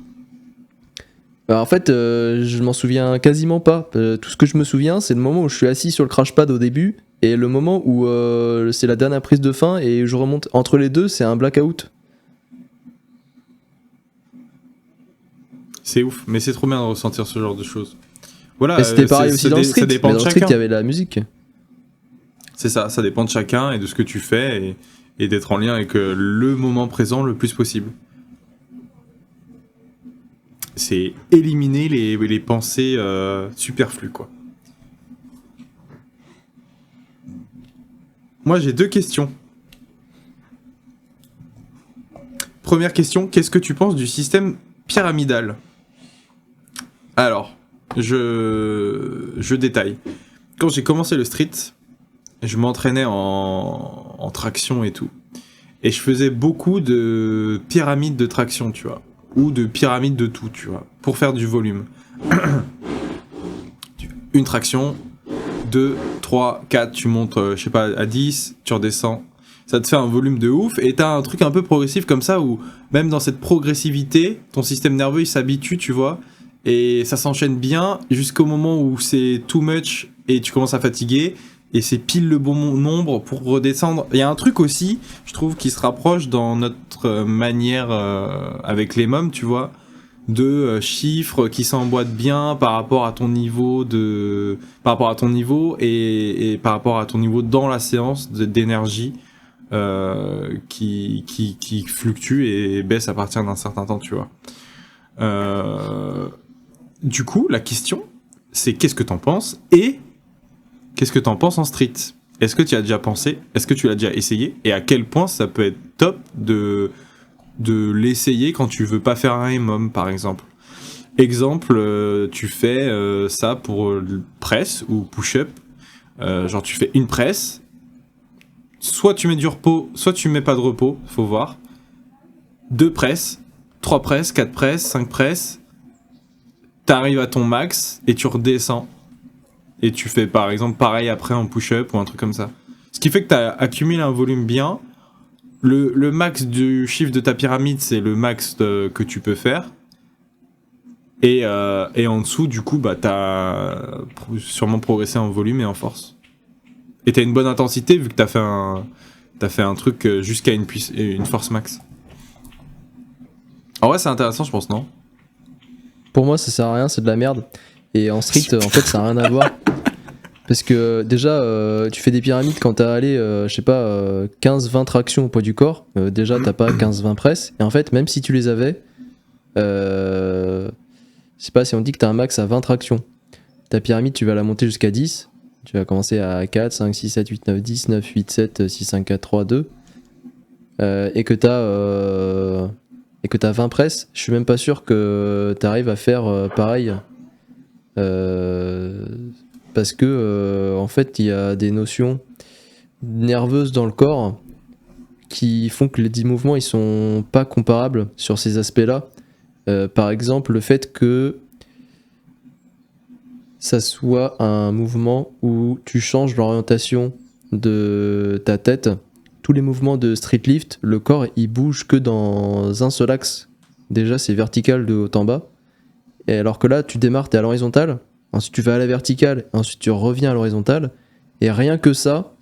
bah, en fait, je m'en souviens quasiment pas. Tout ce que je me souviens, c'est le moment où je suis assis sur le crashpad au début, et le moment où c'est la dernière prise de fin, et je remonte. Entre les deux, c'est un blackout. C'est ouf, mais c'est trop bien de ressentir ce genre de choses. Voilà, Et c'était pareil aussi dans le street, ça dépend mais de dans le street, chacun. il y avait la musique. C'est ça dépend de chacun et de ce que tu fais et d'être en lien avec le moment présent le plus possible. C'est éliminer les pensées superflues, quoi. Moi, j'ai 2 questions. Première question, qu'est-ce que tu penses du système pyramidal ? Alors, je détaille. Quand j'ai commencé le street, je m'entraînais en traction et tout. et je faisais beaucoup de pyramides de traction, tu vois, ou de pyramides de tout, tu vois, pour faire du volume. Une traction, 2, 3, 4, tu montes, je sais pas, à 10, tu redescends. Ça te fait un volume de ouf, et t'as un truc un peu progressif comme ça, où même dans cette progressivité, ton système nerveux il s'habitue, tu vois, et ça s'enchaîne bien jusqu'au moment où c'est too much et tu commences à fatiguer, et c'est pile le bon nombre pour redescendre. Il y a un truc aussi, je trouve, qui se rapproche dans notre manière avec les mômes, tu vois, de chiffres qui s'emboîtent bien par rapport à ton niveau par rapport à ton niveau et par rapport à ton niveau dans la séance d'énergie qui fluctue et baisse à partir d'un certain temps, tu vois. Du coup, la question, c'est qu'est-ce que t'en penses et qu'est-ce que t'en penses en street? Est-ce que tu as déjà pensé? Est-ce que tu l'as déjà essayé? Et à quel point ça peut être top de l'essayer quand tu veux pas faire un EMOM, par exemple? Exemple, tu fais ça pour presse ou push-up. Genre tu fais une presse, soit tu mets du repos, soit tu mets pas de repos, faut voir. 2 presses, 3 presses, 4 presses, 5 presses. T'arrives à ton max et tu redescends. Et tu fais par exemple pareil après en push-up ou un truc comme ça. Ce qui fait que t'as accumulé un volume bien. Le max du chiffre de ta pyramide, c'est le max que tu peux faire. Et en dessous, du coup, bah, t'as sûrement progressé en volume et en force. Et t'as une bonne intensité vu que t'as fait un truc jusqu'à une force max. En vrai, c'est intéressant, je pense, non? Pour moi, ça sert à rien, c'est de la merde. Et en street, en fait, ça n'a rien à voir. Parce que déjà, tu fais des pyramides quand t'as allé, je sais pas, 15-20 tractions au poids du corps. Déjà, t'as pas 15-20 presses. Et en fait, même si tu les avais, je sais pas, si on dit que t'as un max à 20 tractions, ta pyramide, tu vas la monter jusqu'à 10. Tu vas commencer à 4, 5, 6, 7, 8, 9, 10, 9, 8, 7, 6, 5, 4, 3, 2. Et que t'as 20 presses, je suis même pas sûr que t'arrives à faire pareil. Parce que en fait il y a des notions nerveuses dans le corps qui font que les 10 mouvements ils sont pas comparables sur ces aspects-là. Par exemple, le fait que ça soit un mouvement où tu changes l'orientation de ta tête. Tous les mouvements de street lift, le corps il bouge que dans un seul axe. Déjà c'est vertical de haut en bas. Et alors que là tu démarres, t'es à l'horizontale, ensuite tu vas à la verticale, ensuite tu reviens à l'horizontale. Et rien que ça,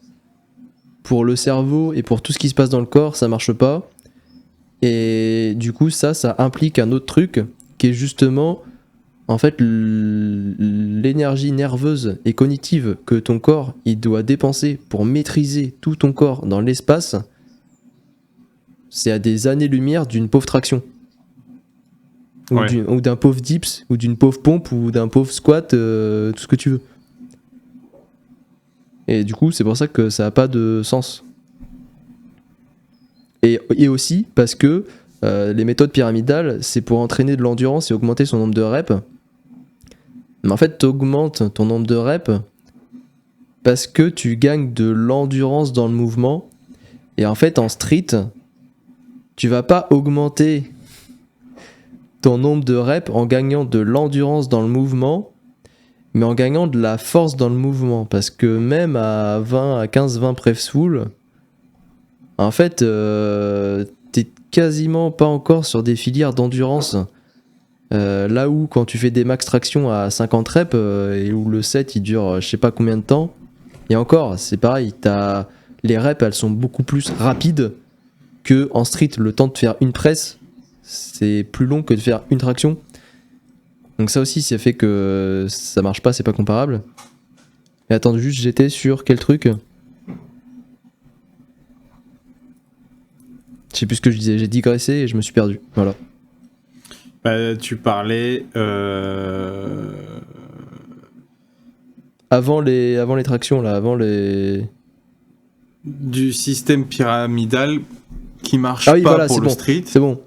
pour le cerveau et pour tout ce qui se passe dans le corps, ça marche pas. Et du coup ça implique un autre truc qui est justement en fait l'énergie nerveuse et cognitive que ton corps il doit dépenser pour maîtriser tout ton corps dans l'espace. C'est à des années-lumière d'une pauvre traction. Ou d'un pauvre dips, ou d'une pauvre pompe, ou d'un pauvre squat, tout ce que tu veux. Et du coup, c'est pour ça que ça n'a pas de sens. Et aussi parce que les méthodes pyramidales, c'est pour entraîner de l'endurance et augmenter son nombre de reps. Mais en fait, tu augmentes ton nombre de reps parce que tu gagnes de l'endurance dans le mouvement. Et en fait, en street, tu vas pas augmenter ton nombre de reps en gagnant de l'endurance dans le mouvement, mais en gagnant de la force dans le mouvement. Parce que même à 20, à 15-20 press full, en fait, t'es quasiment pas encore sur des filières d'endurance. Là où quand tu fais des max traction à 50 reps et où le set il dure je sais pas combien de temps, et encore, c'est pareil, les reps elles sont beaucoup plus rapides que en street. Le temps de faire une presse, c'est plus long que de faire une traction. Donc ça aussi, ça fait que ça marche pas, c'est pas comparable. Et attends, juste j'étais sur quel truc? Je sais plus ce que je disais, j'ai digressé et je me suis perdu. Voilà. Bah, tu parlais Avant les tractions là, avant les du système pyramidal qui marche ah oui, pas voilà, pour c'est le bon, street. c'est bon.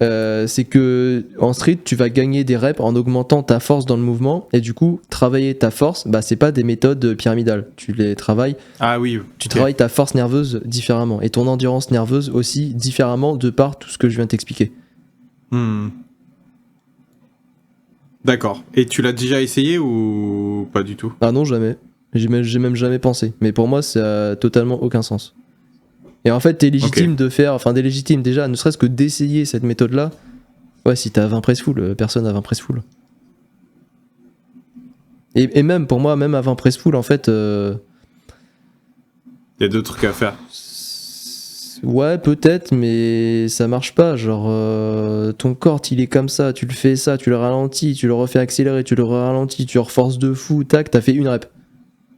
c'est que en street, tu vas gagner des reps en augmentant ta force dans le mouvement, et du coup, travailler ta force, bah, c'est pas des méthodes pyramidales. Tu les travailles, Ah oui. tu travailles ta force nerveuse différemment, et ton endurance nerveuse aussi différemment de par tout ce que je viens de t'expliquer. D'accord. Et tu l'as déjà essayé ou pas du tout? Ah non, jamais. J'ai même jamais pensé. Mais pour moi, ça a totalement aucun sens. Et en fait, t'es légitime de faire, enfin, t'es légitime déjà, ne serait-ce que d'essayer cette méthode-là. Ouais, si t'as 20 press full, personne n'a 20 press full. Et même, pour moi, même à 20 press full, en fait. Il y a d'autres trucs à faire. Ouais, peut-être, mais ça marche pas. Genre, ton corps, il est comme ça, tu le fais ça, tu le ralentis, tu le refais accélérer, tu le ralentis, tu reforces de fou, tac, t'as fait une rep.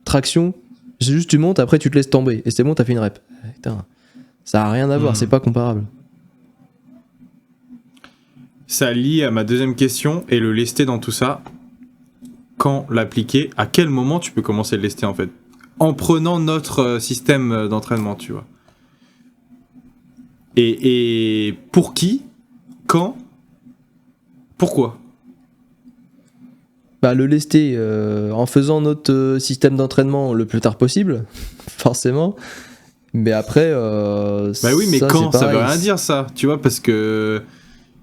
Traction, c'est juste tu montes, après tu te laisses tomber, et c'est bon, t'as fait une rep. Putain, ça a rien à voir, c'est pas comparable. Ça lie à ma deuxième question, et le lester dans tout ça, quand l'appliquer, à quel moment tu peux commencer à le lester en fait? En prenant notre système d'entraînement, tu vois. Et pour qui? Quand? Pourquoi? Bah, le lester en faisant notre système d'entraînement le plus tard possible, forcément. Mais après. Bah oui, mais ça, quand? c'est Ça veut pareil. rien dire ça, tu vois, parce que.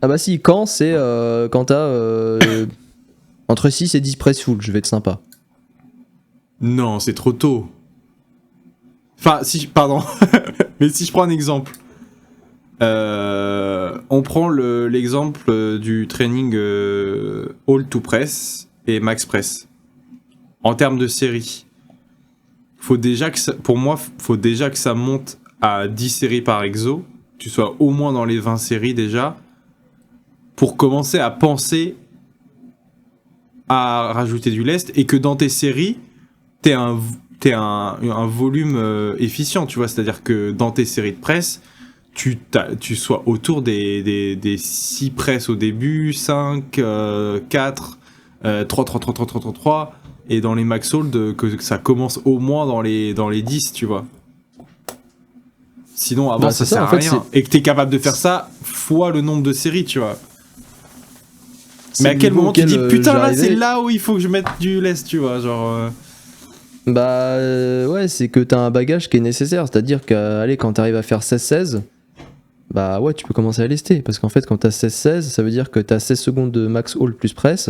Ah bah si, quand c'est quand t'as entre 6 et 10 press full, je vais être sympa. Non, c'est trop tôt. Enfin, pardon. Mais si je prends un exemple. On prend l'exemple du training all to press et max press. En termes de série, pour moi, faut déjà que ça monte à 10 séries par exo, tu sois au moins dans les 20 séries déjà, pour commencer à penser à rajouter du lest, et que dans tes séries, t'aies un volume efficient, tu vois, c'est-à-dire que dans tes séries de presse, tu sois autour des 6 presses au début, 5, 4, 3, 3, 3, 3, 3, 3, 3, et dans les max hold, que ça commence au moins dans les 10, tu vois. Sinon, avant, Bah, ça c'est ça, sert en à fait, rien. Et que t'es capable de faire ça fois le nombre de séries, tu vois. Mais à quel moment tu dis, putain, là, c'est là où il faut que je mette du lest, tu vois, genre... Bah ouais, c'est que t'as un bagage qui est nécessaire, c'est-à-dire que allez, quand t'arrives à faire 16-16, bah ouais, tu peux commencer à lester, parce qu'en fait quand t'as 16-16, ça veut dire que t'as 16 secondes de max haul plus press,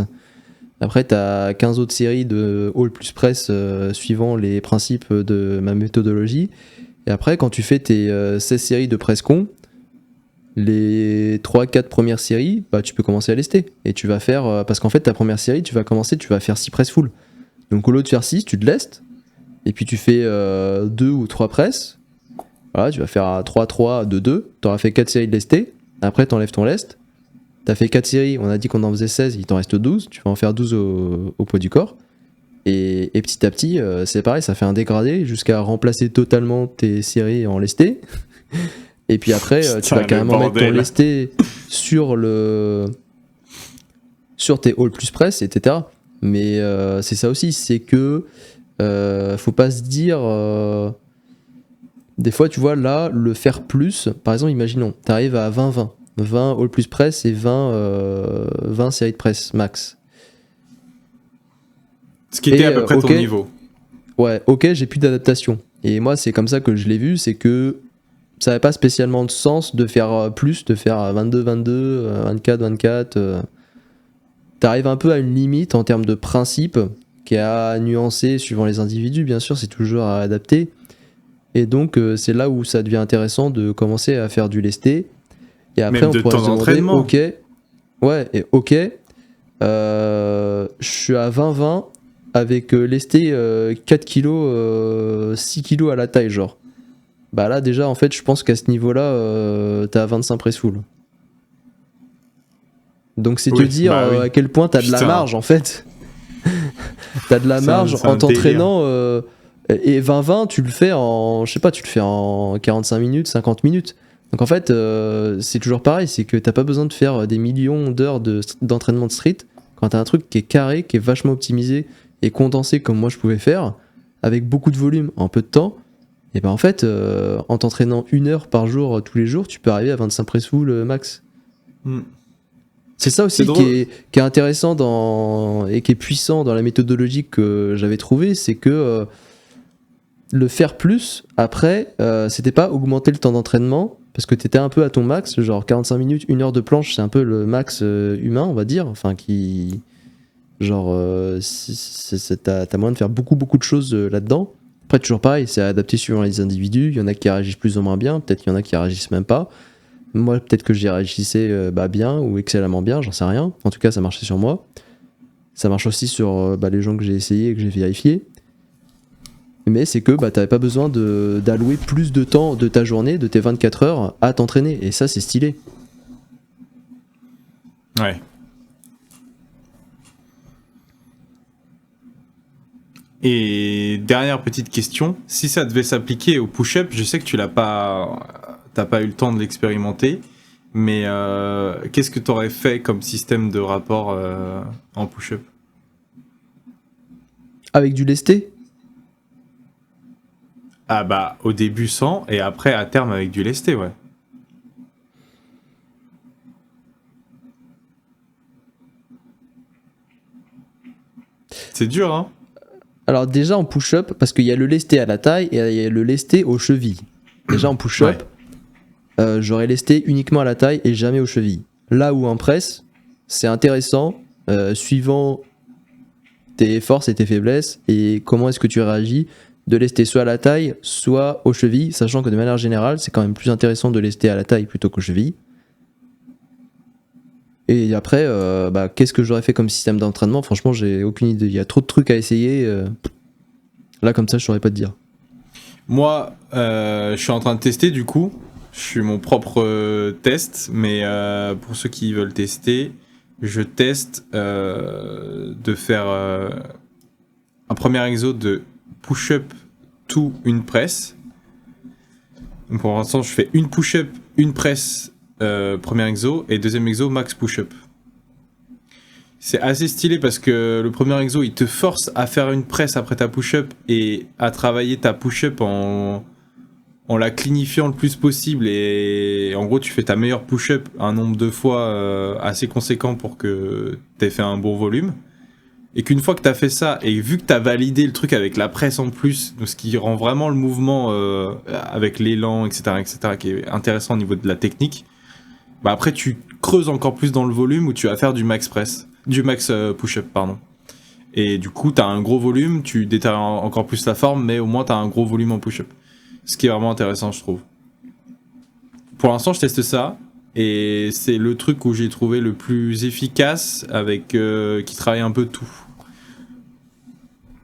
après t'as 15 autres séries de haul plus press suivant les principes de ma méthodologie, et après quand tu fais tes 16 séries de press con, les 3-4 premières séries, bah tu peux commencer à lester, et tu vas faire, parce qu'en fait ta première série, tu vas faire 6 press full, donc au lieu de faire 6, tu te lestes, et puis tu fais 2 ou 3 presses. Voilà, tu vas faire 3-3, 2-2. Tu auras fait 4 séries de lestés. Après, tu enlèves ton lest. Tu as fait 4 séries. On a dit qu'on en faisait 16. Il t'en reste 12. Tu vas en faire 12 au poids du corps. Et petit à petit, c'est pareil. Ça fait un dégradé jusqu'à remplacer totalement tes séries en lesté. Et puis après, tu vas carrément mettre ton lesté sur tes all plus press, etc. Mais c'est ça aussi. C'est que faut pas se dire des fois tu vois là le faire plus, par exemple imaginons t'arrives à 20-20 all plus press et 20 séries de press max, ce qui était à peu près ton niveau. Ouais, ok, j'ai plus d'adaptation, et moi c'est comme ça que je l'ai vu, c'est que ça n'avait pas spécialement de sens de faire plus, de faire 22-22 24-24, t'arrives un peu à une limite en termes de principe qui est à nuancer suivant les individus, bien sûr, c'est toujours à adapter. Et donc, c'est là où ça devient intéressant de commencer à faire du lesté. Et après, même on de pourrait temps se demander, d'entraînement. ok, ouais, et ok, je suis à 20-20 avec lesté 4 kg, 6 kg à la taille, genre. Bah là, déjà, en fait, je pense qu'à ce niveau-là, t'as 25 press full. Donc, c'est te dire à quel point t'as de la marge, en fait. T'as de la marge en t'entraînant et 20-20 tu le fais en, je sais pas, tu le fais en 45 minutes, 50 minutes. Donc en fait c'est toujours pareil, c'est que t'as pas besoin de faire des millions d'heures d'entraînement de street quand t'as un truc qui est carré, qui est vachement optimisé et condensé comme moi je pouvais faire, avec beaucoup de volume en peu de temps. Et ben en fait en t'entraînant 1 heure par jour tous les jours, tu peux arriver à 25 press full max. Hmm. C'est ça C'est aussi drôle. qui est intéressant et qui est puissant dans la méthodologie que j'avais trouvée, c'est que le faire plus, après, c'était pas augmenter le temps d'entraînement, parce que t'étais un peu à ton max, genre 45 minutes, 1 heure de planche, c'est un peu le max humain, on va dire, enfin qui... Genre, t'as moyen de faire beaucoup de choses là-dedans. Après, toujours pareil, c'est adapté suivant les individus, il y en a qui réagissent plus ou moins bien, peut-être qu'il y en a qui réagissent même pas. Moi, peut-être que j'y réagissais bien ou excellemment bien, j'en sais rien. En tout cas, ça marchait sur moi. Ça marche aussi sur les gens que j'ai essayé et que j'ai vérifié. Mais c'est que t'avais pas besoin d'allouer plus de temps de ta journée, de tes 24 heures, à t'entraîner. Et ça, c'est stylé. Ouais. Et dernière petite question, si ça devait s'appliquer au push-up, je sais que t'as pas eu le temps de l'expérimenter, mais qu'est-ce que t'aurais fait comme système de rapport en push-up? Avec du lesté. Ah bah au début sans et après à terme avec du lesté, ouais. C'est dur, hein? Alors déjà en push-up, parce qu'il y a le lesté à la taille et il y a le lesté aux chevilles. Déjà en push-up, j'aurais lesté uniquement à la taille et jamais aux chevilles. Là où en presse, c'est intéressant, suivant tes forces et tes faiblesses et comment est-ce que tu réagis, de lester soit à la taille, soit aux chevilles, sachant que de manière générale, c'est quand même plus intéressant de lester à la taille plutôt qu'aux chevilles. Et après, qu'est-ce que j'aurais fait comme système d'entraînement? Franchement, j'ai aucune idée. Il y a trop de trucs à essayer. Là, comme ça, je saurais pas te dire. Moi, je suis en train de tester du coup. Je suis mon propre test, mais pour ceux qui veulent tester, je teste de faire un premier exo de push-up to une presse. Donc pour l'instant, je fais une push-up, une presse, premier exo, et deuxième exo, max push-up. C'est assez stylé parce que le premier exo, il te force à faire une presse après ta push-up et à travailler ta push-up en la clinifiant le plus possible. Et en gros, tu fais ta meilleure push-up un nombre de fois assez conséquent pour que tu aies fait un bon volume. Et qu'une fois que tu as fait ça, et vu que tu as validé le truc avec la presse en plus, ce qui rend vraiment le mouvement avec l'élan, etc., qui est intéressant au niveau de la technique, bah après tu creuses encore plus dans le volume où tu vas faire du max press, du max push-up, pardon. Et du coup, tu as un gros volume, tu détériores encore plus la forme, mais au moins tu as un gros volume en push-up. Ce qui est vraiment intéressant, je trouve. Pour l'instant, je teste ça. Et c'est le truc où j'ai trouvé le plus efficace avec qui travaille un peu tout.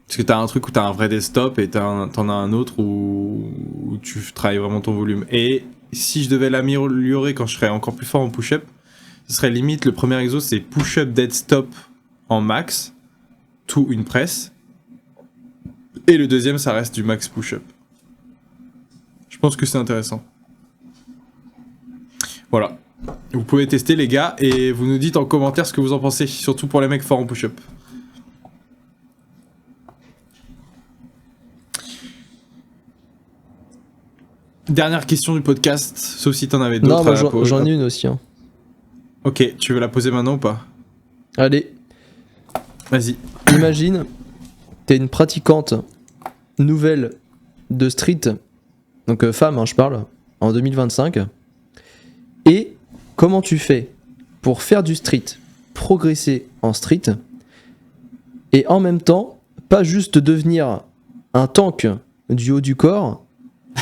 Parce que t'as un truc où t'as un vrai desktop et t'en as un autre où tu travailles vraiment ton volume. Et si je devais l'améliorer quand je serais encore plus fort en push-up, ce serait limite le premier exo c'est push-up dead stop en max, tout une presse. Et le deuxième ça reste du max push-up. Je pense que c'est intéressant. Voilà. Vous pouvez tester les gars et vous nous dites en commentaire ce que vous en pensez, surtout pour les mecs forts en push-up. Dernière question du podcast, sauf si t'en avais d'autres. Non, moi j'en ai une aussi. Hein. Ok, tu veux la poser maintenant ou pas? Allez, Vas-y. imagine, t'es une pratiquante nouvelle de street, donc femme, hein, je parle, en 2025. Et comment tu fais pour faire du street, progresser en street, et en même temps, pas juste devenir un tank du haut du corps,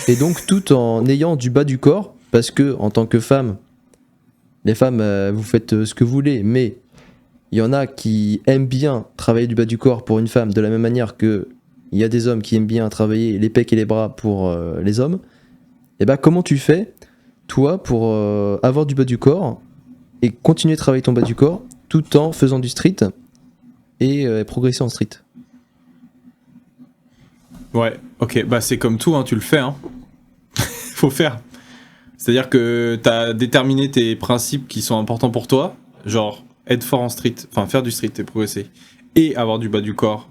et donc tout en ayant du bas du corps, parce que en tant que femme, les femmes, vous faites ce que vous voulez, mais il y en a qui aiment bien travailler du bas du corps pour une femme, de la même manière que il y a des hommes qui aiment bien travailler les pecs et les bras pour les hommes. Et bah comment tu fais, toi, pour avoir du bas du corps et continuer de travailler ton bas du corps tout en faisant du street et progresser en street? Ouais, ok, bah c'est comme tout, hein, tu le fais, hein. Faut faire. C'est-à-dire que t'as déterminé tes principes qui sont importants pour toi, genre être fort en street, enfin faire du street et progresser, et avoir du bas du corps,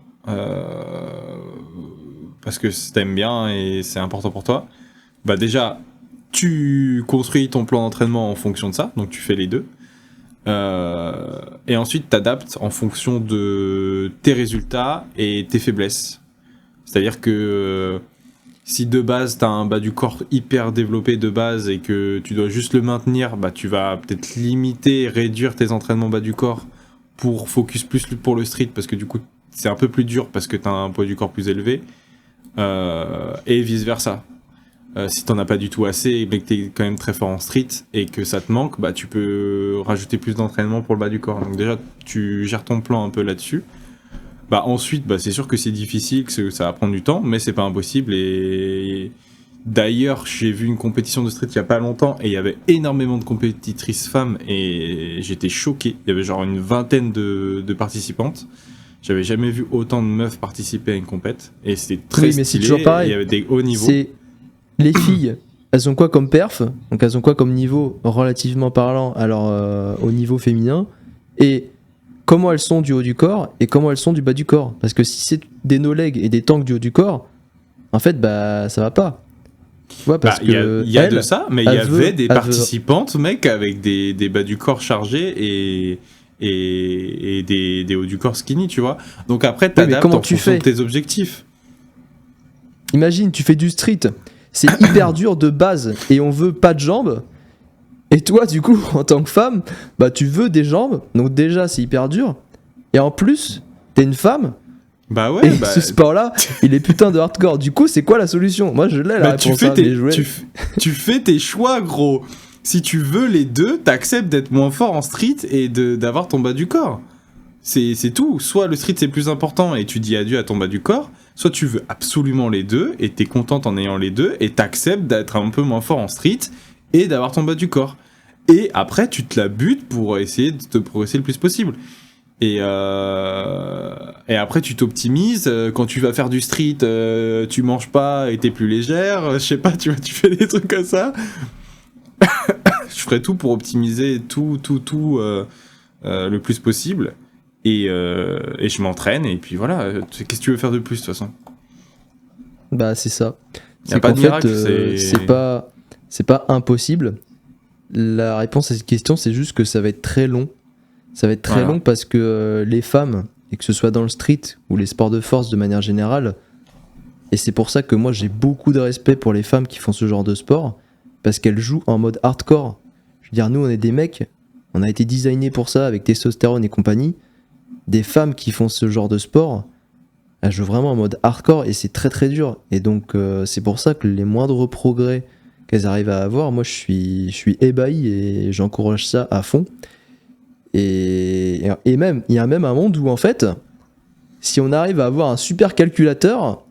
parce que t'aimes bien et c'est important pour toi. Bah déjà, tu construis ton plan d'entraînement en fonction de ça, donc tu fais les deux. Et ensuite, t'adaptes en fonction de tes résultats et tes faiblesses. C'est-à-dire que si de base t'as un bas du corps hyper développé de base et que tu dois juste le maintenir, bah tu vas peut-être limiter, réduire tes entraînements bas du corps pour focus plus pour le street parce que du coup c'est un peu plus dur parce que t'as un poids du corps plus élevé et vice versa. Si t'en as pas du tout assez mais que t'es quand même très fort en street et que ça te manque, bah tu peux rajouter plus d'entraînement pour le bas du corps. Donc déjà tu gères ton plan un peu là-dessus. Bah ensuite, bah c'est sûr que c'est difficile, que ça va prendre du temps, mais c'est pas impossible. Et d'ailleurs, j'ai vu une compétition de street il y a pas longtemps et il y avait énormément de compétitrices femmes et j'étais choqué. Il y avait genre une vingtaine de participantes. J'avais jamais vu autant de meufs participer à une compète et c'était très Oui, mais c'est stylé. toujours pareil. Il y avait des hauts niveaux. C'est les filles, elles ont quoi comme perf? Donc elles ont quoi comme niveau relativement parlant alors au niveau féminin et comment elles sont du haut du corps et comment elles sont du bas du corps. Parce que si c'est des no-legs et des tanks du haut du corps, en fait, bah ça va pas. Tu vois, parce que il y a elle, de ça, mais il y avait des participantes, mec, avec des bas du corps chargés et des hauts du corps skinny, tu vois. Donc après, t'adaptes en fonction de tes objectifs. Imagine, tu fais du street, c'est hyper dur de base et on veut pas de jambes. Et toi, du coup, en tant que femme, bah tu veux des jambes, donc déjà c'est hyper dur. Et en plus, t'es une femme. Bah ouais. Et ce sport-là, il est putain de hardcore. Du coup, c'est quoi la solution? Moi, je l'ai la réponse. Tu fais tes choix, gros. Si tu veux les deux, t'acceptes d'être moins fort en street et d'avoir ton bas du corps. C'est tout. Soit le street c'est plus important et tu dis adieu à ton bas du corps, soit tu veux absolument les deux et t'es contente en ayant les deux et t'acceptes d'être un peu moins fort en street et d'avoir ton bas du corps. Et après, tu te la butes pour essayer de te progresser le plus possible. Et après, tu t'optimises. Quand tu vas faire du street, tu manges pas et t'es plus légère. Je sais pas, tu vois, tu fais des trucs comme ça. Je ferai tout pour optimiser tout le plus possible. Et je m'entraîne. Et puis voilà, qu'est-ce que tu veux faire de plus, de toute façon? Bah, c'est ça. Y a pas de miracle. C'est pas impossible. La réponse à cette question, c'est juste que ça va être très long. Ça va être très long parce que les femmes, et que ce soit dans le street ou les sports de force de manière générale, et c'est pour ça que moi j'ai beaucoup de respect pour les femmes qui font ce genre de sport, parce qu'elles jouent en mode hardcore. Je veux dire, nous on est des mecs, on a été designés pour ça avec testostérone et compagnie. Des femmes qui font ce genre de sport, elles jouent vraiment en mode hardcore et c'est très très dur. Et donc c'est pour ça que les moindres progrès qu'elles arrivent à avoir, moi je suis ébahi et j'encourage ça à fond. Et même, il y a même un monde où en fait, si on arrive à avoir un super calculateur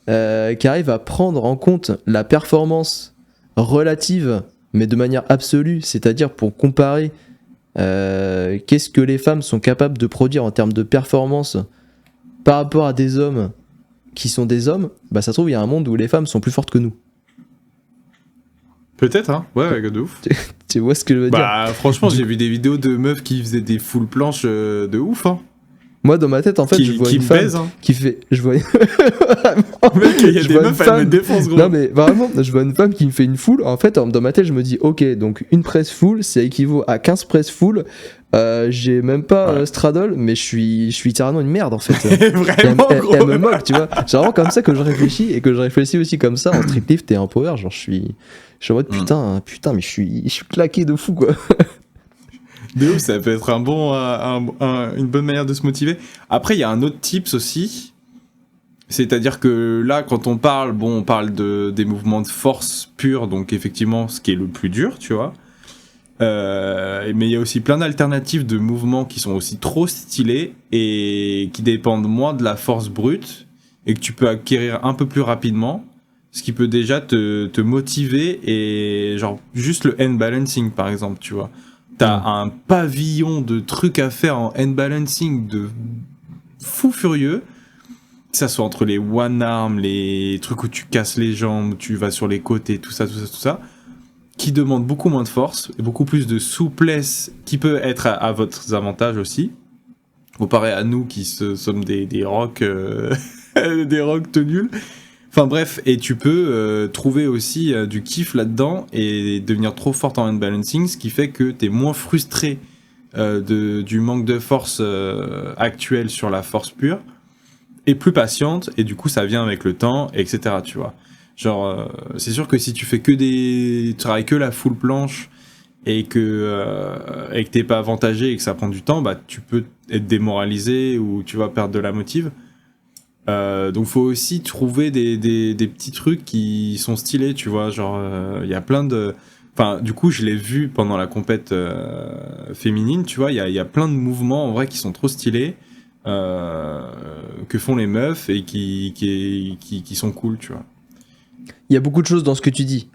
qui arrive à prendre en compte la performance relative, mais de manière absolue, c'est-à-dire pour comparer qu'est-ce que les femmes sont capables de produire en termes de performance par rapport à des hommes qui sont des hommes, bah ça se trouve il y a un monde où les femmes sont plus fortes que nous. Peut-être, hein. Ouais, de ouf. Tu vois ce que je veux dire? Bah, franchement, j'ai vu des vidéos de meufs qui faisaient des full planches de ouf, hein. Moi, dans ma tête, en fait, je vois une femme pèse, hein. qui fait... Je vois... Mec, il y a des meufs, elles me défoncent, gros. Non, mais vraiment, je vois une femme qui me fait une full. En fait, dans ma tête, je me dis, ok, donc une presse full, ça équivaut à 15 presses full. J'ai même pas straddle, mais je suis littéralement une merde, en fait. Vraiment, elle me moque, tu vois. C'est vraiment comme ça que je réfléchis, et que je réfléchis aussi comme ça en streetlift et en power. Genre, je suis en mode, putain, mais je suis claqué de fou, quoi. De ouf, ça peut être une bonne manière de se motiver. Après, il y a un autre tips aussi. C'est-à-dire que là, quand on parle, on parle des mouvements de force pure, donc effectivement, ce qui est le plus dur, tu vois. Mais il y a aussi plein d'alternatives de mouvements qui sont aussi trop stylés et qui dépendent moins de la force brute et que tu peux acquérir un peu plus rapidement, ce qui peut déjà te motiver et genre juste le hand balancing, par exemple, tu vois. T'as un pavillon de trucs à faire en hand balancing de fou furieux, que ça soit entre les one arm, les trucs où tu casses les jambes, tu vas sur les côtés, tout ça, qui demande beaucoup moins de force, et beaucoup plus de souplesse, qui peut être à votre avantage aussi, comparé à nous qui sommes des rocks, des rocks tout nuls. Enfin bref, et tu peux trouver aussi du kiff là-dedans et devenir trop forte en hand balancing, ce qui fait que t'es moins frustré du manque de force actuel sur la force pure, et plus patiente, et du coup ça vient avec le temps, etc. Tu vois. Genre, c'est sûr que si tu fais tu travailles que la full planche, et que t'es pas avantagé et que ça prend du temps, bah tu peux être démoralisé ou tu vas perdre de la motive. Donc faut aussi trouver des petits trucs qui sont stylés, tu vois, genre il y a plein de... Enfin, du coup, je l'ai vu pendant la compète féminine, tu vois, il y a plein de mouvements en vrai qui sont trop stylés, que font les meufs et qui sont cool, tu vois. Il y a beaucoup de choses dans ce que tu dis.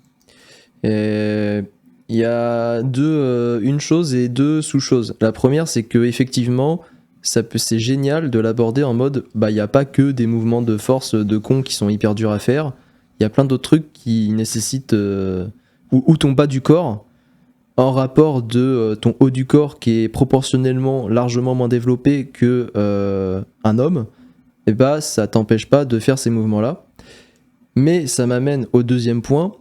Il y a une chose et deux sous-choses. La première, c'est que effectivement, c'est génial de l'aborder en mode, bah, il n'y a pas que des mouvements de force de con qui sont hyper durs à faire. Il y a plein d'autres trucs qui nécessitent ou ton bas du corps en rapport de ton haut du corps qui est proportionnellement largement moins développé que un homme. Et bah, ça t'empêche pas de faire ces mouvements-là. Mais ça m'amène au deuxième point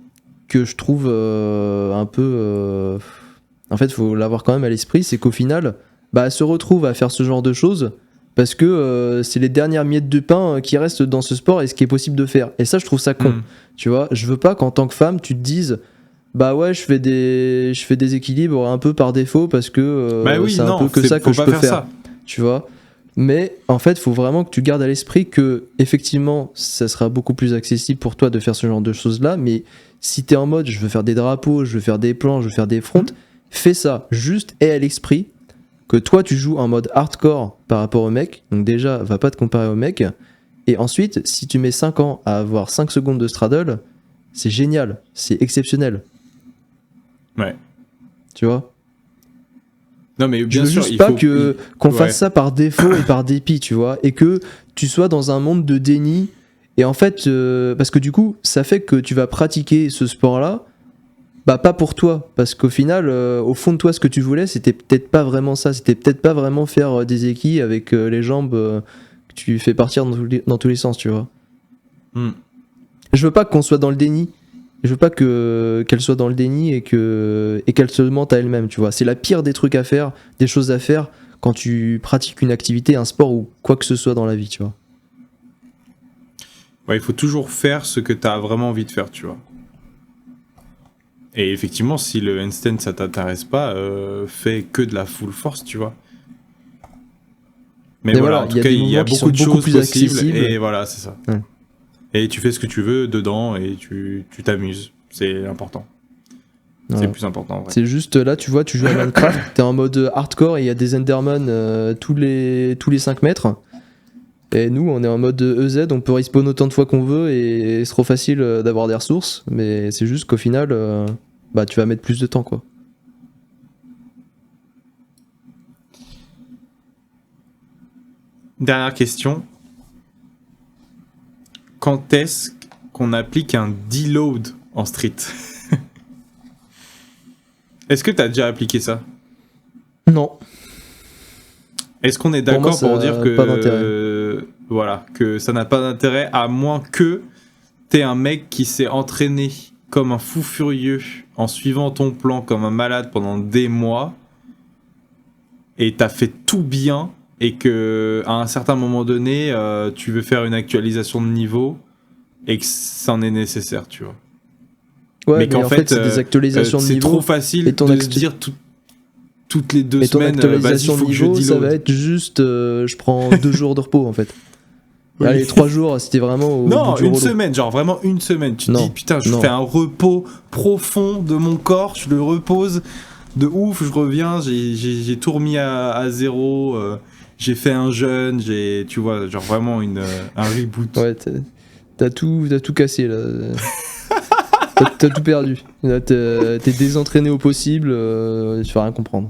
que je trouve un peu... En fait, il faut l'avoir quand même à l'esprit, c'est qu'au final, bah, elle se retrouve à faire ce genre de choses parce que c'est les dernières miettes de pain qui restent dans ce sport et ce qui est possible de faire. Et ça, je trouve ça con. Tu vois, je veux pas qu'en tant que femme, tu te dises... Bah ouais, je fais des équilibres un peu par défaut parce que bah oui, c'est un peu que ça que je peux faire. Tu vois. Mais en fait, il faut vraiment que tu gardes à l'esprit que effectivement, ça sera beaucoup plus accessible pour toi de faire ce genre de choses-là. Mais si t'es en mode, je veux faire des drapeaux, je veux faire des plans, je veux faire des fronts, fais ça. Juste aie à l'esprit que toi, tu joues en mode hardcore par rapport au mec. Donc déjà, va pas te comparer au mec. Et ensuite, si tu mets 5 ans à avoir 5 secondes de straddle, c'est génial, c'est exceptionnel. Ouais. Tu vois ? Non, mais bien sûr, juste pas qu'on fasse ça par défaut et par dépit, tu vois, et que tu sois dans un monde de déni. Et en fait, parce que du coup, ça fait que tu vas pratiquer ce sport-là, bah pas pour toi, parce qu'au final, au fond de toi, ce que tu voulais, c'était peut-être pas vraiment ça, c'était peut-être pas vraiment faire des équilles avec les jambes que tu fais partir dans tous les sens, tu vois. Je veux pas qu'on soit dans le déni. Je veux pas qu'elle soit dans le déni et qu'elle se mente à elle-même, tu vois. C'est la pire des trucs à faire, des choses à faire quand tu pratiques une activité, un sport ou quoi que ce soit dans la vie, tu vois. Ouais, il faut toujours faire ce que tu as vraiment envie de faire, tu vois. Et effectivement, si le handstand ça t'intéresse pas, fais que de la full force, tu vois. Mais voilà, en tout cas, il y a beaucoup de choses possibles et voilà, c'est ça. Ouais. Et tu fais ce que tu veux dedans et tu t'amuses. C'est important. Ouais. C'est le plus important. En vrai. C'est juste là, tu vois, tu joues à Minecraft, t'es en mode hardcore et il y a des Enderman tous les 5 mètres. Et nous, on est en mode EZ, on peut respawn autant de fois qu'on veut et c'est trop facile d'avoir des ressources. Mais c'est juste qu'au final, bah, tu vas mettre plus de temps, quoi. Dernière question. Quand est-ce qu'on applique un deload en street? Est-ce que tu as déjà appliqué ça? Non. Est-ce qu'on est d'accord pour dire que voilà, que ça n'a pas d'intérêt à moins que t'es un mec qui s'est entraîné comme un fou furieux en suivant ton plan comme un malade pendant des mois et t'as fait tout bien et que à un certain moment donné tu veux faire une actualisation de niveau et que ça en est nécessaire, tu vois. Ouais, mais en fait c'est des actualisations de niveau. C'est trop facile de se dire toutes les 2 semaines, actualisation de niveau, ça va être juste, je prends 2 jours de repos en fait. Oui. Allez, 3 jours, c'était vraiment au non, bout du une rouleau. semaine, genre vraiment une semaine. Tu te dis, putain, je fais un repos profond de mon corps, je le repose de ouf, je reviens, j'ai tout remis à zéro, j'ai fait un jeûne, tu vois, genre vraiment un reboot. Ouais, t'as tout cassé là. T'as tout perdu. Là, t'es désentraîné au possible, tu vas rien comprendre.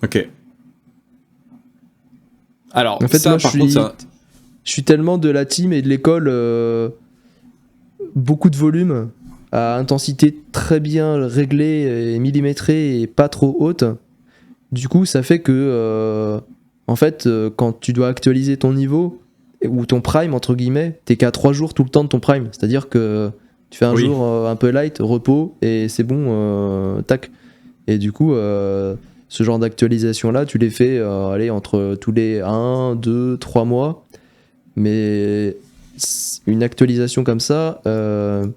Ok. Alors, en fait, ça, moi, par contre, ça... je suis tellement de la team et de l'école, beaucoup de volume, à intensité très bien réglée et millimétrée et pas trop haute. Du coup, ça fait que, en fait, quand tu dois actualiser ton niveau, ou ton prime, entre guillemets, t'es qu'à 3 jours tout le temps de ton prime. C'est-à-dire que tu fais un jour un peu light, repos, et c'est bon, tac. Et du coup, ce genre d'actualisation-là, tu les fais entre tous les 1, 2, 3 mois. Mais une actualisation comme ça, ce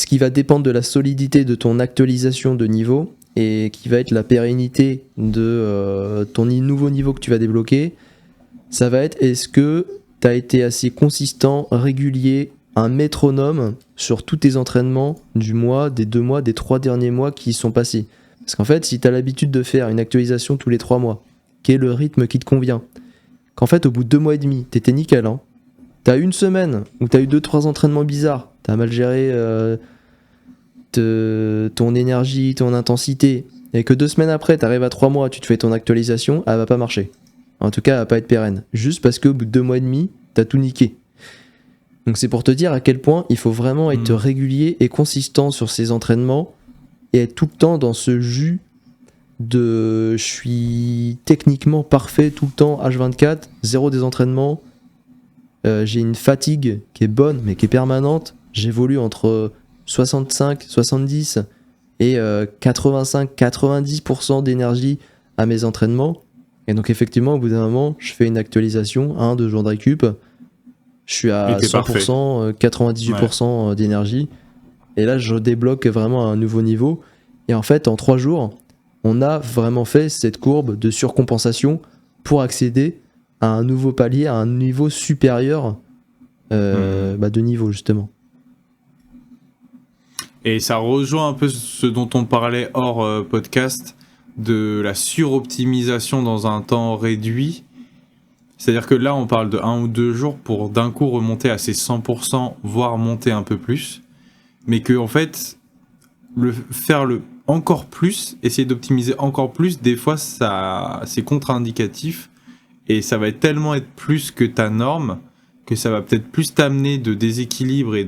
qui va dépendre de la solidité de ton actualisation de niveau et qui va être la pérennité de ton nouveau niveau que tu vas débloquer, ça va être est-ce que tu as été assez consistant, régulier, un métronome sur tous tes entraînements du mois, des 2 mois, des 3 derniers mois qui sont passés. Parce qu'en fait, si tu as l'habitude de faire une actualisation tous les 3 mois, qui est le rythme qui te convient, qu'en fait, au bout de 2 mois et demi, t'étais nickel, hein, t'as une semaine où t'as eu 2-3 entraînements bizarres, t'as mal géré ton énergie, ton intensité, et que 2 semaines après, t'arrives à 3 mois, tu te fais ton actualisation, elle va pas marcher. En tout cas, elle va pas être pérenne. Juste parce qu'au bout de 2 mois et demi, t'as tout niqué. Donc c'est pour te dire à quel point il faut vraiment être régulier et consistant sur ses entraînements et être tout le temps dans ce jus de je suis techniquement parfait tout le temps H24, zéro désentraînement, j'ai une fatigue qui est bonne mais qui est permanente, j'évolue entre 65, 70 et 85-90% d'énergie à mes entraînements. Et donc effectivement au bout d'un moment je fais une actualisation, 2 jours de récup, je suis à 100%, 98% d'énergie et là je débloque vraiment un nouveau niveau. Et en fait en 3 jours on a vraiment fait cette courbe de surcompensation pour accéder à un nouveau palier, à un niveau supérieur de niveau justement. Et ça rejoint un peu ce dont on parlait hors podcast, de la suroptimisation dans un temps réduit. C'est-à-dire que là, on parle de 1 ou 2 jours pour d'un coup remonter à ses 100%, voire monter un peu plus. Mais que, en fait, faire encore plus, essayer d'optimiser encore plus, des fois, c'est contre-indicatif. Et ça va tellement être plus que ta norme, que ça va peut-être plus t'amener de déséquilibre et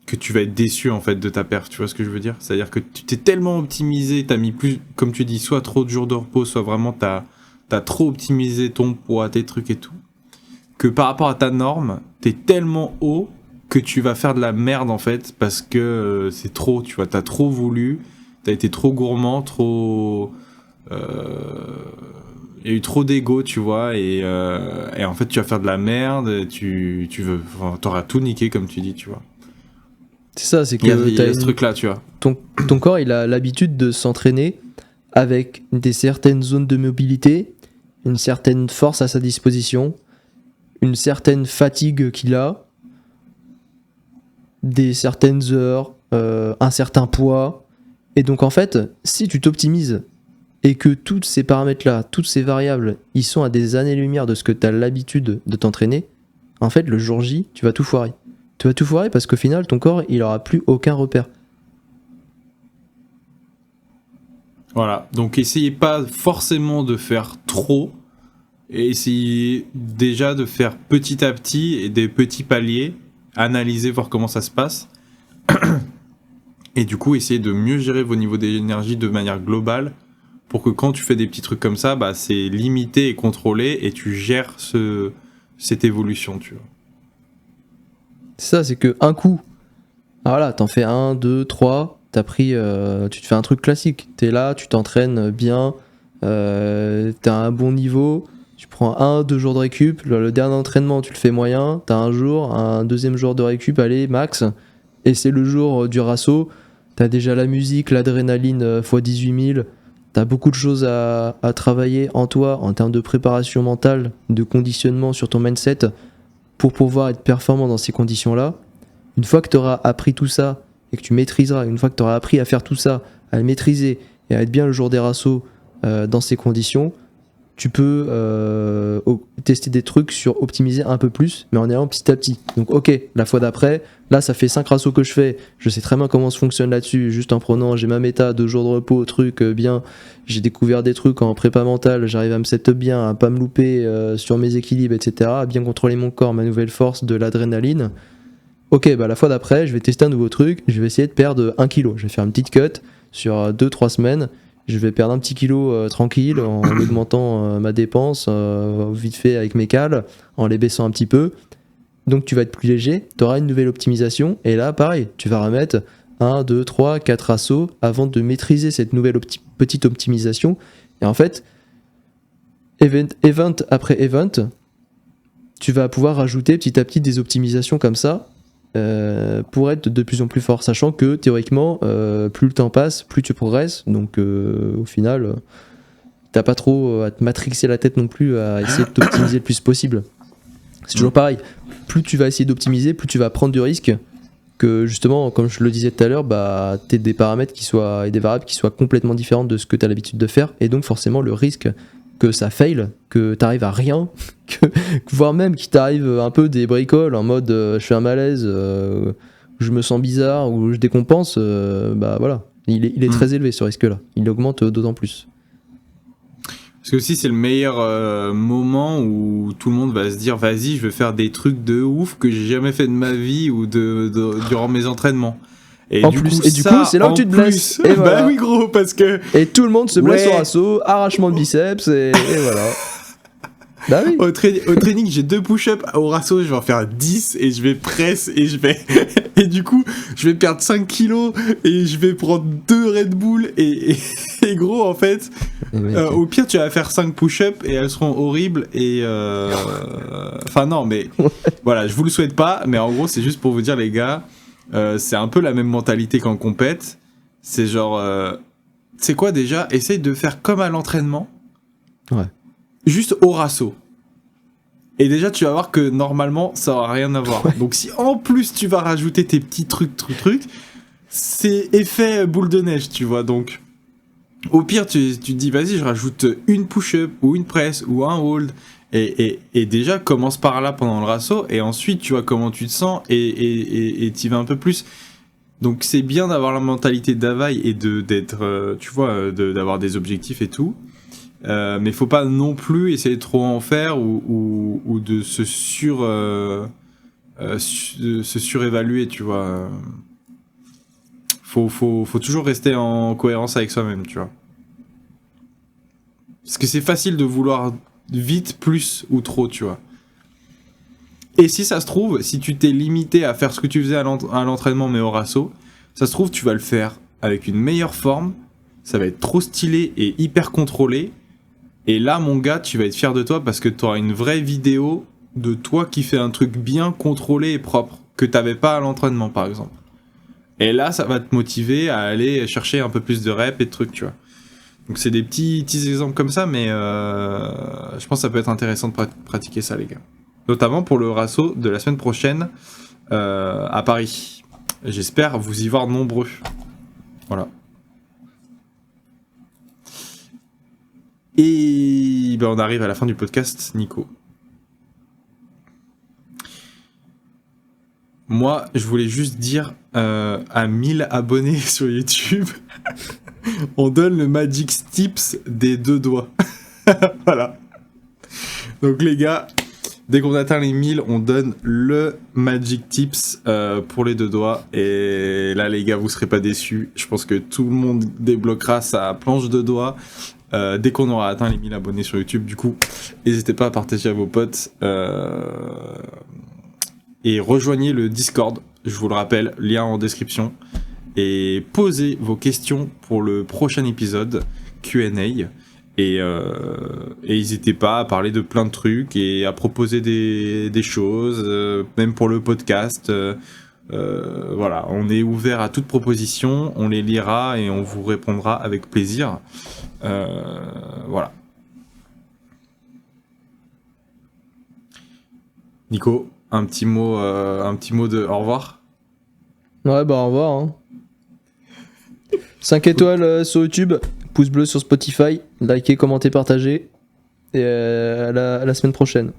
que tu vas être déçu en fait de ta perte, tu vois ce que je veux dire? C'est-à-dire que tu t'es tellement optimisé, t'as mis plus, comme tu dis, soit trop de jours de repos, soit vraiment t'as trop optimisé ton poids, tes trucs et tout, que par rapport à ta norme, t'es tellement haut que tu vas faire de la merde en fait, parce que c'est trop, tu vois, t'as trop voulu, t'as été trop gourmand, trop... il y a eu trop d'ego, tu vois, et en fait tu vas faire de la merde, t'auras tout niqué comme tu dis, tu vois. C'est ça, c'est que il y a ce truc là, tu vois. Ton corps il a l'habitude de s'entraîner avec des certaines zones de mobilité, une certaine force à sa disposition, une certaine fatigue qu'il a, des certaines heures, un certain poids. Et donc en fait, si tu t'optimises et que tous ces paramètres-là, toutes ces variables, ils sont à des années-lumière de ce que tu as l'habitude de t'entraîner, en fait, le jour J, tu vas tout foirer. Tu vas tout foirer parce qu'au final, ton corps, il aura plus aucun repère. Voilà, donc essayez pas forcément de faire trop, et essayez déjà de faire petit à petit et des petits paliers, analyser, voir comment ça se passe, et du coup essayez de mieux gérer vos niveaux d'énergie de manière globale, pour que quand tu fais des petits trucs comme ça, bah, c'est limité et contrôlé, et tu gères cette évolution, tu vois. C'est ça, c'est que un coup, voilà, t'en fais 1, 2, 3, t'as pris, tu te fais un truc classique. T'es là, tu t'entraînes bien, t'as un bon niveau, tu prends 1-2 jours de récup, le dernier entraînement tu le fais moyen, t'as un deuxième jour de récup, allez, max, et c'est le jour du rasso, t'as déjà la musique, l'adrénaline x 18 000, t'as beaucoup de choses à travailler en toi en termes de préparation mentale, de conditionnement sur ton mindset, pour pouvoir être performant dans ces conditions-là. Une fois que tu auras appris tout ça et que tu maîtriseras, une fois que tu auras appris à faire tout ça, à le maîtriser et à être bien le jour des rassos dans ces conditions, tu peux tester des trucs sur optimiser un peu plus, mais en allant petit à petit. Donc ok, la fois d'après, là ça fait 5 rassos que je fais, je sais très bien comment ça fonctionne là-dessus, juste en prenant, j'ai ma méta, 2 jours de repos, truc bien, j'ai découvert des trucs en prépa mentale, j'arrive à me setup bien, à pas me louper sur mes équilibres, etc., à bien contrôler mon corps, ma nouvelle force, de l'adrénaline. Ok, bah la fois d'après, je vais tester un nouveau truc, je vais essayer de perdre 1 kg, je vais faire une petite cut sur 2-3 semaines, je vais perdre un petit kilo tranquille en augmentant ma dépense vite fait avec mes cales, en les baissant un petit peu. donc tu vas être plus léger, tu auras une nouvelle optimisation, et là pareil, tu vas remettre 1, 2, 3, 4 assauts avant de maîtriser cette nouvelle petite optimisation. Et en fait, event après event, tu vas pouvoir rajouter petit à petit des optimisations comme ça pour être de plus en plus fort, sachant que théoriquement, plus le temps passe, plus tu progresses, donc au final, t'as pas trop à te matrixer la tête non plus à essayer de t'optimiser le plus possible. C'est toujours pareil, plus tu vas essayer d'optimiser, plus tu vas prendre du risque que justement, comme je le disais tout à l'heure, bah, t'aies des paramètres et des variables qui soient complètement différentes de ce que tu as l'habitude de faire, et donc forcément le risque que ça fail, que t'arrives à rien, voire même qu'il t'arrive un peu des bricoles en mode je fais un malaise, je me sens bizarre ou je décompense, bah voilà, il est très élevé ce risque-là, il augmente d'autant plus. Parce que aussi c'est le meilleur moment où tout le monde va se dire vas-y je vais faire des trucs de ouf que j'ai jamais fait de ma vie ou durant mes entraînements. Et du coup c'est là où tu te blesses. Et voilà. Bah oui gros parce que... Et tout le monde se blesse au assaut, arrachement de biceps et voilà. Bah oui. Au training, j'ai 2 push-ups. Au ratio, je vais en faire 10 et je vais press et je vais... et du coup, je vais perdre 5 kilos et je vais prendre 2 Red Bull et gros, en fait, au pire, tu vas faire 5 push-ups et elles seront horribles et... Enfin, non, mais voilà, je vous le souhaite pas, mais en gros, c'est juste pour vous dire, les gars, c'est un peu la même mentalité qu'en compète. C'est genre... c'est quoi déjà ? Essaye de faire comme à l'entraînement. Ouais. Juste au ratio. Et déjà, tu vas voir que normalement, ça n'aura rien à voir. Ouais. Donc, si en plus tu vas rajouter tes petits trucs, c'est effet boule de neige, tu vois. Donc, au pire, tu te dis, vas-y, je rajoute une push-up ou une press ou un hold. Et déjà, commence par là pendant le ratio. Et ensuite, tu vois comment tu te sens et tu y vas un peu plus. Donc, c'est bien d'avoir la mentalité d'Havaï et d'être, tu vois, d'avoir des objectifs et tout. Mais faut pas non plus essayer de trop en faire ou de se surévaluer, tu vois. Faut toujours rester en cohérence avec soi-même, tu vois. Parce que c'est facile de vouloir vite, plus ou trop, tu vois. Et si ça se trouve, si tu t'es limité à faire ce que tu faisais à l'entraînement mais au ratio, ça se trouve tu vas le faire avec une meilleure forme, ça va être trop stylé et hyper contrôlé. Et là, mon gars, tu vas être fier de toi parce que tu auras une vraie vidéo de toi qui fait un truc bien contrôlé et propre, que tu n'avais pas à l'entraînement, par exemple. Et là, ça va te motiver à aller chercher un peu plus de reps et de trucs, tu vois. Donc, c'est des petits exemples comme ça, mais je pense que ça peut être intéressant de pratiquer ça, les gars. Notamment pour le ratio de la semaine prochaine à Paris. J'espère vous y voir nombreux. Voilà. Et ben on arrive à la fin du podcast, Nico. Moi, je voulais juste dire à 1000 abonnés sur YouTube, on donne le Magic Tips des 2 doigts. Voilà. Donc les gars, dès qu'on atteint les 1000, on donne le Magic Tips pour les 2 doigts. Et là, les gars, vous serez pas déçus. Je pense que tout le monde débloquera sa planche de doigts. Dès qu'on aura atteint les 1000 abonnés sur YouTube, du coup, n'hésitez pas à partager à vos potes et rejoignez le Discord, je vous le rappelle, lien en description, et posez vos questions pour le prochain épisode Q&A et n'hésitez pas à parler de plein de trucs et à proposer des choses, même pour le podcast. Voilà, on est ouvert à toute proposition, on les lira et on vous répondra avec plaisir. Voilà. Nico, un petit mot de au revoir. Ouais, bah au revoir. Hein. 5 étoiles sur YouTube, pouce bleu sur Spotify, likez, commentez, partagez. Et à la semaine prochaine.